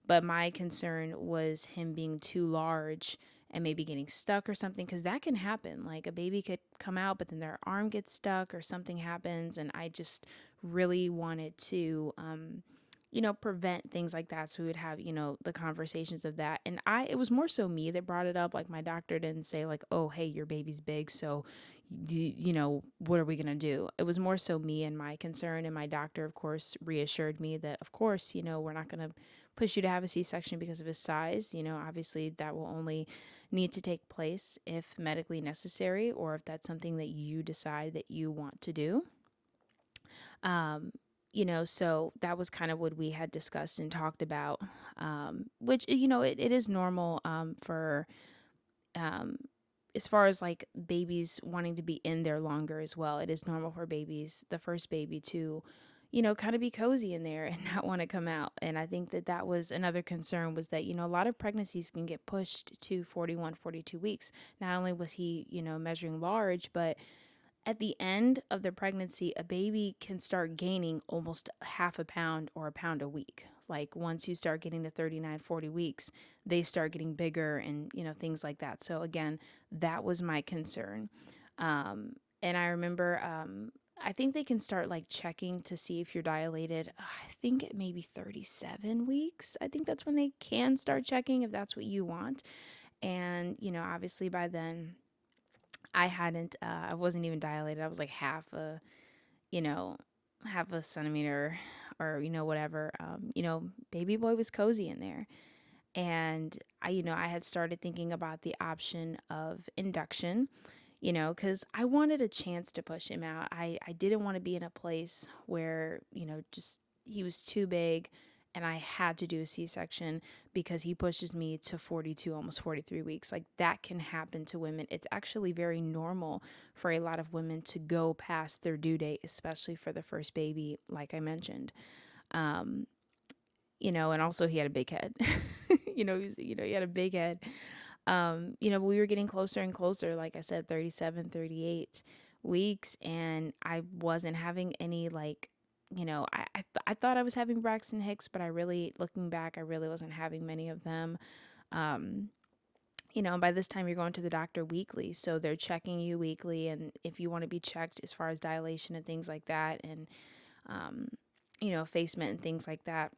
but my concern was him being too large and maybe getting stuck or something, because that can happen. Like a baby could come out, but then their arm gets stuck or something happens. And I just really wanted to, prevent things like that. So we would have, the conversations of that. And it was more so me that brought it up. Like my doctor didn't say like, "Oh, hey, your baby's big. So, what are we going to do?" It was more so me and my concern. And my doctor, of course, reassured me that, of course, we're not going to push you to have a C-section because of his size. Obviously that will only need to take place if medically necessary, or if that's something that you decide that you want to do. So that was kind of what we had discussed and talked about, which, it is normal for, um, as far as like babies wanting to be in there longer as well. It is normal for babies, the first baby, to, kind of be cozy in there and not want to come out. And I think that that was another concern, was that, a lot of pregnancies can get pushed to 41, 42 weeks. Not only was he, measuring large, but at the end of the pregnancy, a baby can start gaining almost half a pound or a pound a week. Like once you start getting to 39, 40 weeks, they start getting bigger and, things like that. So again, that was my concern. And I remember I think they can start like checking to see if you're dilated. I think it may be 37 weeks. I think that's when they can start checking if that's what you want. And, obviously by then I wasn't even dilated. I was like you know, half a centimeter or, whatever. Baby boy was cozy in there. And I had started thinking about the option of induction, because I wanted a chance to push him out. I didn't want to be in a place where, just he was too big and I had to do a C-section because he pushes me to 42, almost 43 weeks. Like that can happen to women. It's actually very normal for a lot of women to go past their due date, especially for the first baby, like I mentioned. Um, and also he had a big head. He had a big head. But we were getting closer and closer, like I said, 37, 38 weeks, and I wasn't having any like, I thought I was having Braxton Hicks, but looking back, I really wasn't having many of them. Um, and by this time you're going to the doctor weekly, so they're checking you weekly, and if you want to be checked as far as dilation and things like that, and effacement and things like that,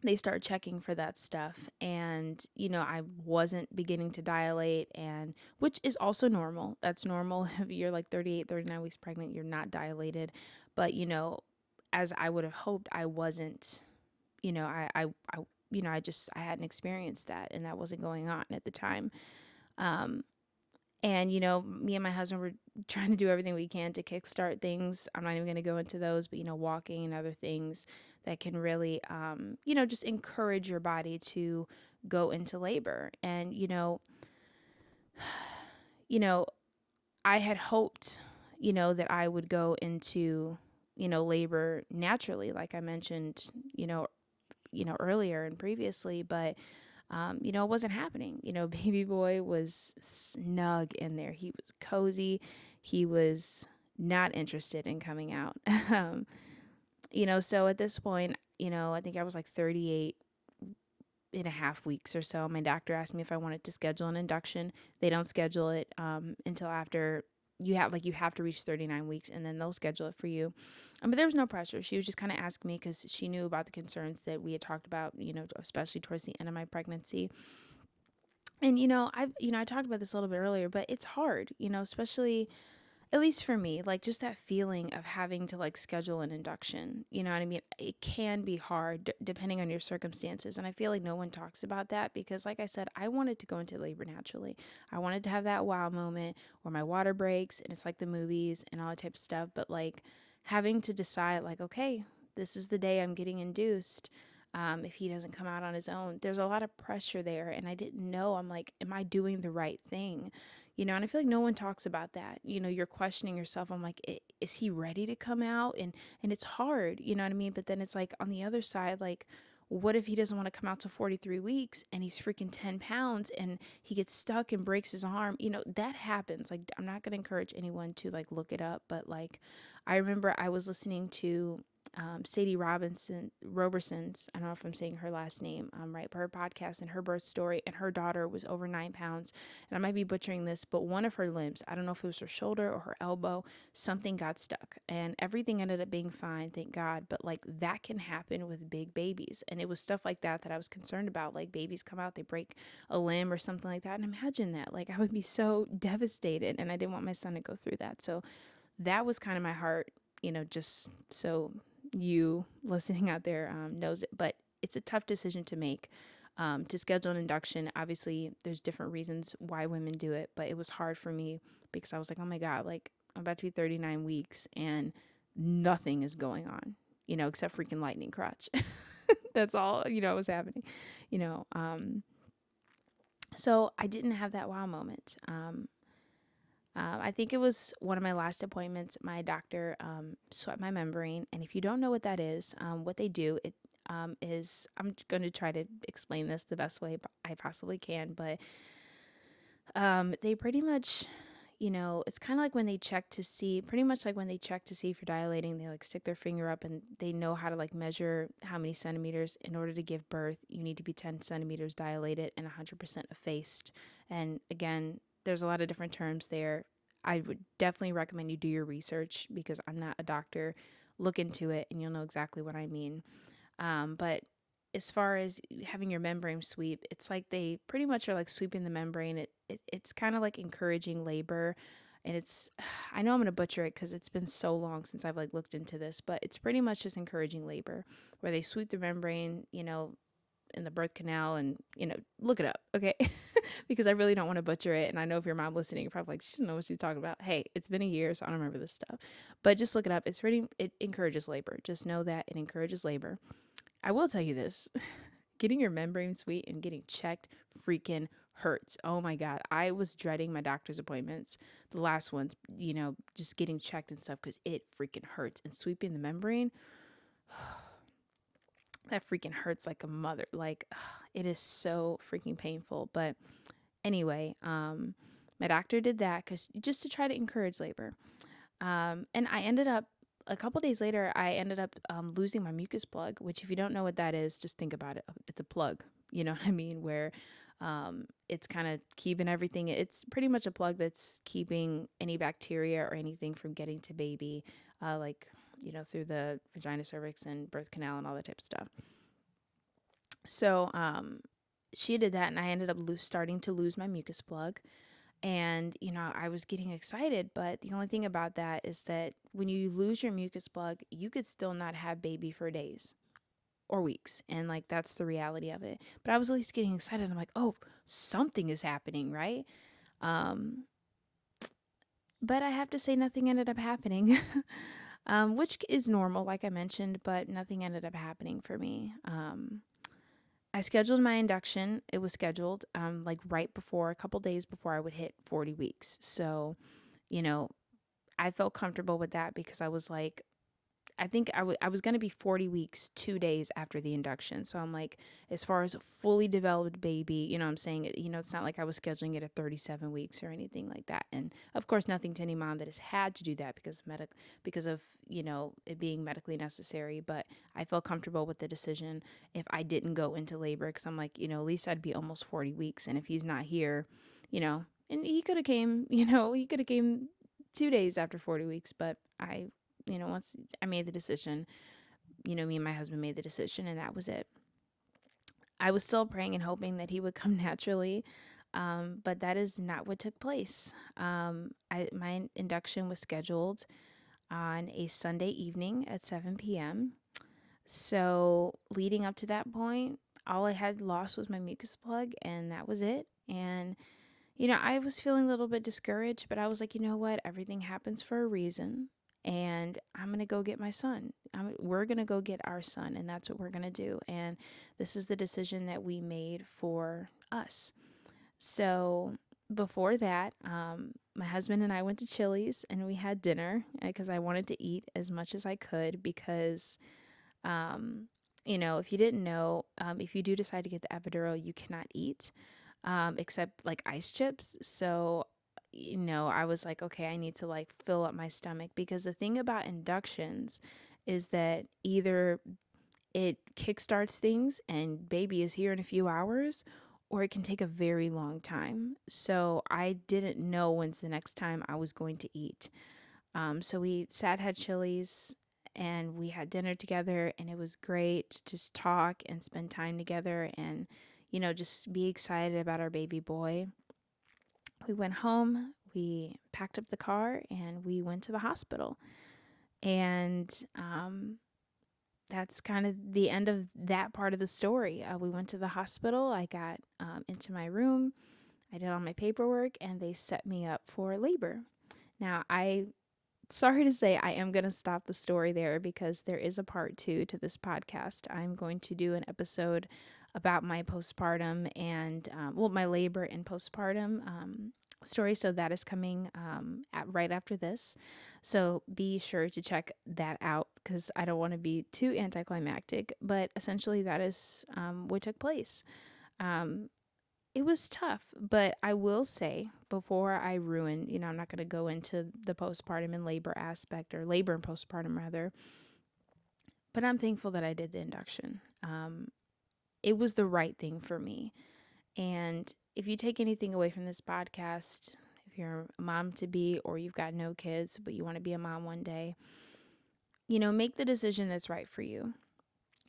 they start checking for that stuff. And I wasn't beginning to dilate, and which is also normal. That's normal. If you're like 38, 39 weeks pregnant, you're not dilated. But as I would have hoped, I wasn't. I hadn't experienced that, and that wasn't going on at the time. And me and my husband were trying to do everything we can to kickstart things. I'm not even going to go into those, but walking and other things that can really just encourage your body to go into labor. And you know I had hoped that I would go into labor naturally, like I mentioned earlier and previously, but it wasn't happening. Baby boy was snug in there. He was cozy. He was not interested in coming out. So at this point, I think I was like 38 and a half weeks or so. My doctor asked me if I wanted to schedule an induction. They don't schedule it until after you have to reach 39 weeks, and then they'll schedule it for you. But there was no pressure. She was just kind of asking me because she knew about the concerns that we had talked about, especially towards the end of my pregnancy. And I talked about this a little bit earlier, but it's hard, especially at least for me, like just that feeling of having to like schedule an induction. You know what I mean? It can be hard depending on your circumstances. And I feel like no one talks about that because, like I said, I wanted to go into labor naturally. I wanted to have that wow moment where my water breaks and it's like the movies and all that type of stuff. But like having to decide, like, okay, this is the day I'm getting induced. If he doesn't come out on his own, there's a lot of pressure there. And I didn't know, I'm like, am I doing the right thing? And I feel like no one talks about that. You're questioning yourself. I'm like, is he ready to come out? And it's hard, you know what I mean? But then it's like on the other side, like, what if he doesn't want to come out to 43 weeks and he's freaking 10 pounds and he gets stuck and breaks his arm? That happens. Like, I'm not going to encourage anyone to like look it up, but like, I remember I was listening to Sadie Roberson's, I don't know if I'm saying her last name right, but her podcast and her birth story, and her daughter was over 9 pounds. And I might be butchering this, but one of her limbs, I don't know if it was her shoulder or her elbow, something got stuck and everything ended up being fine, thank God. But like that can happen with big babies. And it was stuff like that that I was concerned about. Like babies come out, they break a limb or something like that. And imagine that, like I would be so devastated, and I didn't want my son to go through that. So that was kind of my heart, just so you listening out there knows it. But it's a tough decision to make, to schedule an induction. Obviously, there's different reasons why women do it, but it was hard for me because I was like, oh my God, like I'm about to be 39 weeks and nothing is going on, except freaking lightning crotch. That's all, was happening, you know. So I didn't have that wow moment. I think it was one of my last appointments. My doctor swept my membrane, and if you don't know what that is, what they do is, I'm going to try to explain this the best way I possibly can, but they pretty much, it's kind of like when they check to see, pretty much like when they check to see if you're dilating, they like stick their finger up and they know how to like measure how many centimeters. In order to give birth, you need to be 10 centimeters dilated and 100% effaced. And again, there's a lot of different terms there. I would definitely recommend you do your research because I'm not a doctor. Look into it and you'll know exactly what I mean. But as far as having your membrane sweep, it's like they pretty much are like sweeping the membrane. It's kind of like encouraging labor. And it's, I know I'm going to butcher it because it's been so long since I've like looked into this, but it's pretty much just encouraging labor where they sweep the membrane, in the birth canal and, look it up, okay? Because I really don't want to butcher it. And I know if your mom listening, you're probably like, she doesn't know what she's talking about. Hey, it's been a year, so I don't remember this stuff. But just look it up. It encourages labor. Just know that it encourages labor. I will tell you this. Getting your membrane sweet and getting checked freaking hurts. Oh my God. I was dreading my doctor's appointments, the last ones, just getting checked and stuff because it freaking hurts. And sweeping the membrane, that freaking hurts like a mother. Like, it is so freaking painful. But anyway, my doctor did that because just to try to encourage labor. And I ended up a couple days later, I ended up losing my mucus plug, which if you don't know what that is, just think about it. It's a plug, you know what I mean? Where it's kind of keeping everything. It's pretty much a plug that's keeping any bacteria or anything from getting to baby, through the vagina, cervix, and birth canal and all that type of stuff. So she did that, and I ended up starting to lose my mucus plug. And, I was getting excited, but the only thing about that is that when you lose your mucus plug, you could still not have baby for days or weeks. And like, that's the reality of it. But I was at least getting excited. I'm like, oh, something is happening, right? Um, but I have to say, nothing ended up happening, which is normal, like I mentioned, but nothing ended up happening for me. I scheduled my induction. It was scheduled like right before, a couple days before I would hit 40 weeks. So, you know, I felt comfortable with that because I was like, I think I was going to be 40 weeks 2 days after the induction. So I'm like, as far as a fully developed baby, I'm saying, it's not like I was scheduling it at 37 weeks or anything like that. And of course, nothing to any mom that has had to do that because of, it being medically necessary. But I felt comfortable with the decision if I didn't go into labor because I'm like, at least I'd be almost 40 weeks. And if he's not here, and he could have came, he could have came 2 days after 40 weeks, but once I made the decision, me and my husband made the decision, and that was it. I was still praying and hoping that he would come naturally, but that is not what took place. My induction was scheduled on a Sunday evening at 7 p.m. So, leading up to that point, all I had lost was my mucus plug, and that was it. And I was feeling a little bit discouraged, but I was like, you know what? Everything happens for a reason. And I'm going to go get my son. We're going to go get our son, and that's what we're going to do. And this is the decision that we made for us. So before that, my husband and I went to Chili's and we had dinner because I wanted to eat as much as I could because, if you didn't know, if you do decide to get the epidural, you cannot eat except like ice chips. So, I was like, okay, I need to like fill up my stomach because the thing about inductions is that either it kickstarts things and baby is here in a few hours, or it can take a very long time. So I didn't know when's the next time I was going to eat. So we had Chili's, and we had dinner together, and it was great to just talk and spend time together and, just be excited about our baby boy. We went home, we packed up the car, and we went to the hospital. And that's kind of the end of that part of the story. We went to the hospital. I got into my room. I did all my paperwork, and they set me up for labor. Now, sorry to say, I am going to stop the story there because there is a part 2 to this podcast. I'm going to do an episode about my postpartum and, my labor and postpartum story. So that is coming right after this. So be sure to check that out because I don't want to be too anticlimactic. But essentially, that is what took place. It was tough, but I will say before I ruin, I'm not going to go into the postpartum and labor aspect or labor and postpartum rather, but I'm thankful that I did the induction. It was the right thing for me. And if you take anything away from this podcast, if you're a mom to be, or you've got no kids, but you want to be a mom one day, you know, make the decision that's right for you.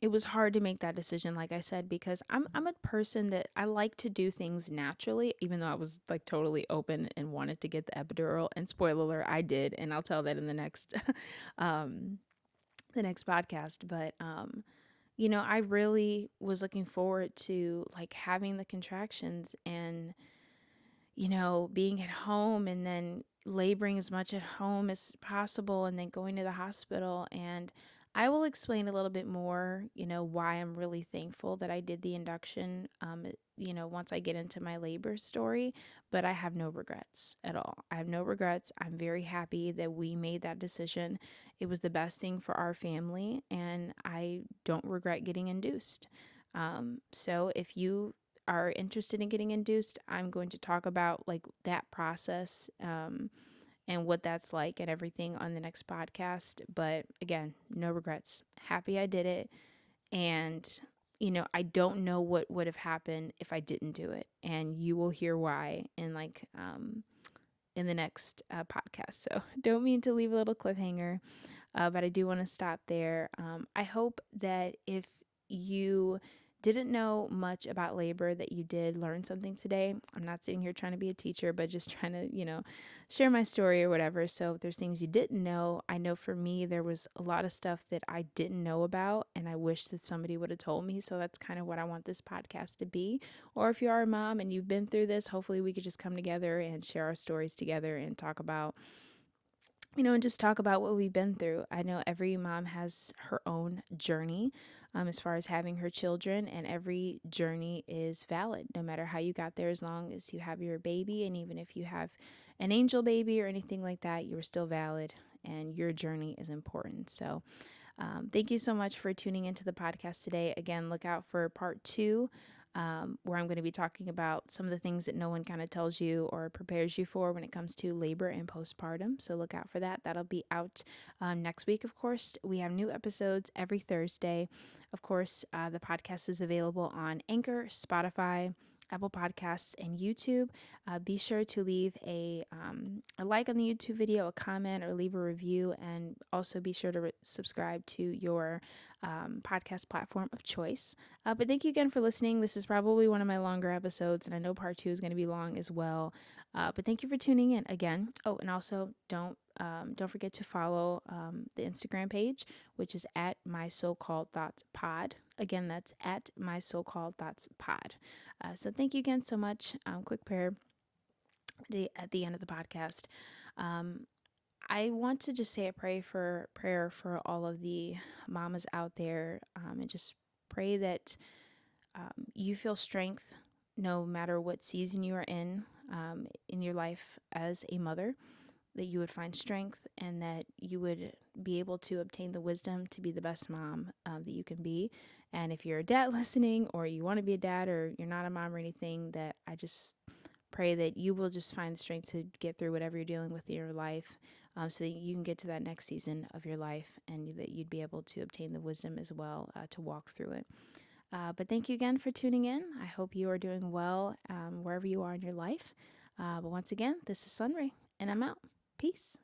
It was hard to make that decision, like I said, because I'm a person that I like to do things naturally, even though I was like totally open and wanted to get the epidural. And spoiler alert, I did, and I'll tell that in the next um the next podcast. But you know, I really was looking forward to like having the contractions and, you know, being at home and then laboring as much at home as possible and then going to the hospital. And I will explain a little bit more, you know, why I'm really thankful that I did the induction, you know, once I get into my labor story. But I have no regrets at all. I have no regrets. I'm very happy that we made that decision. It was the best thing for our family, and I don't regret getting induced. So if you are interested in getting induced, I'm going to talk about like that process, and what that's like and everything on the next podcast. But again, no regrets. Happy I did it. And, you know, I don't know what would have happened if I didn't do it. And you will hear why in the next podcast. So don't mean to leave a little cliffhanger, but I do want to stop there. I hope that if you didn't know much about labor, that you did learn something today. I'm not sitting here trying to be a teacher, but just trying to, you know, share my story or whatever. So if there's things you didn't know, I know for me, there was a lot of stuff that I didn't know about, and I wish that somebody would have told me. So that's kind of what I want this podcast to be. Or if you are a mom and you've been through this, hopefully we could just come together and share our stories together and talk about, you know, and just talk about what we've been through. I know every mom has her own journey, as far as having her children, and every journey is valid, no matter how you got there, as long as you have your baby. And even if you have an angel baby or anything like that, you are still valid, and your journey is important. So, thank you so much for tuning into the podcast today. Again, look out for part 2, where I'm going to be talking about some of the things that no one kind of tells you or prepares you for when it comes to labor and postpartum. So look out for that. That'll be out next week, of course. We have new episodes every Thursday. Of course, the podcast is available on Anchor, Spotify, Apple Podcasts, and YouTube. Be sure to leave a like on the YouTube video, a comment, or leave a review. And also be sure to subscribe to your podcast platform of choice. But thank you again for listening. This is probably one of my longer episodes, and I know part 2 is going to be long as well. But thank you for tuning in again. Oh, and also don't forget to follow the Instagram page, which is at my so-called thoughts pod. Again, that's at my so-called thoughts pod. So thank you again so much. Quick prayer at the end of the podcast. I want to just say a prayer for all of the mamas out there, and just pray that you feel strength no matter what season you are in your life as a mother, that you would find strength and that you would be able to obtain the wisdom to be the best mom that you can be. And if you're a dad listening, or you want to be a dad, or you're not a mom or anything, that I just pray that you will just find the strength to get through whatever you're dealing with in your life, so that you can get to that next season of your life, and that you'd be able to obtain the wisdom as well to walk through it. But thank you again for tuning in. I hope you are doing well wherever you are in your life. But once again, this is Sunray, and I'm out. Peace.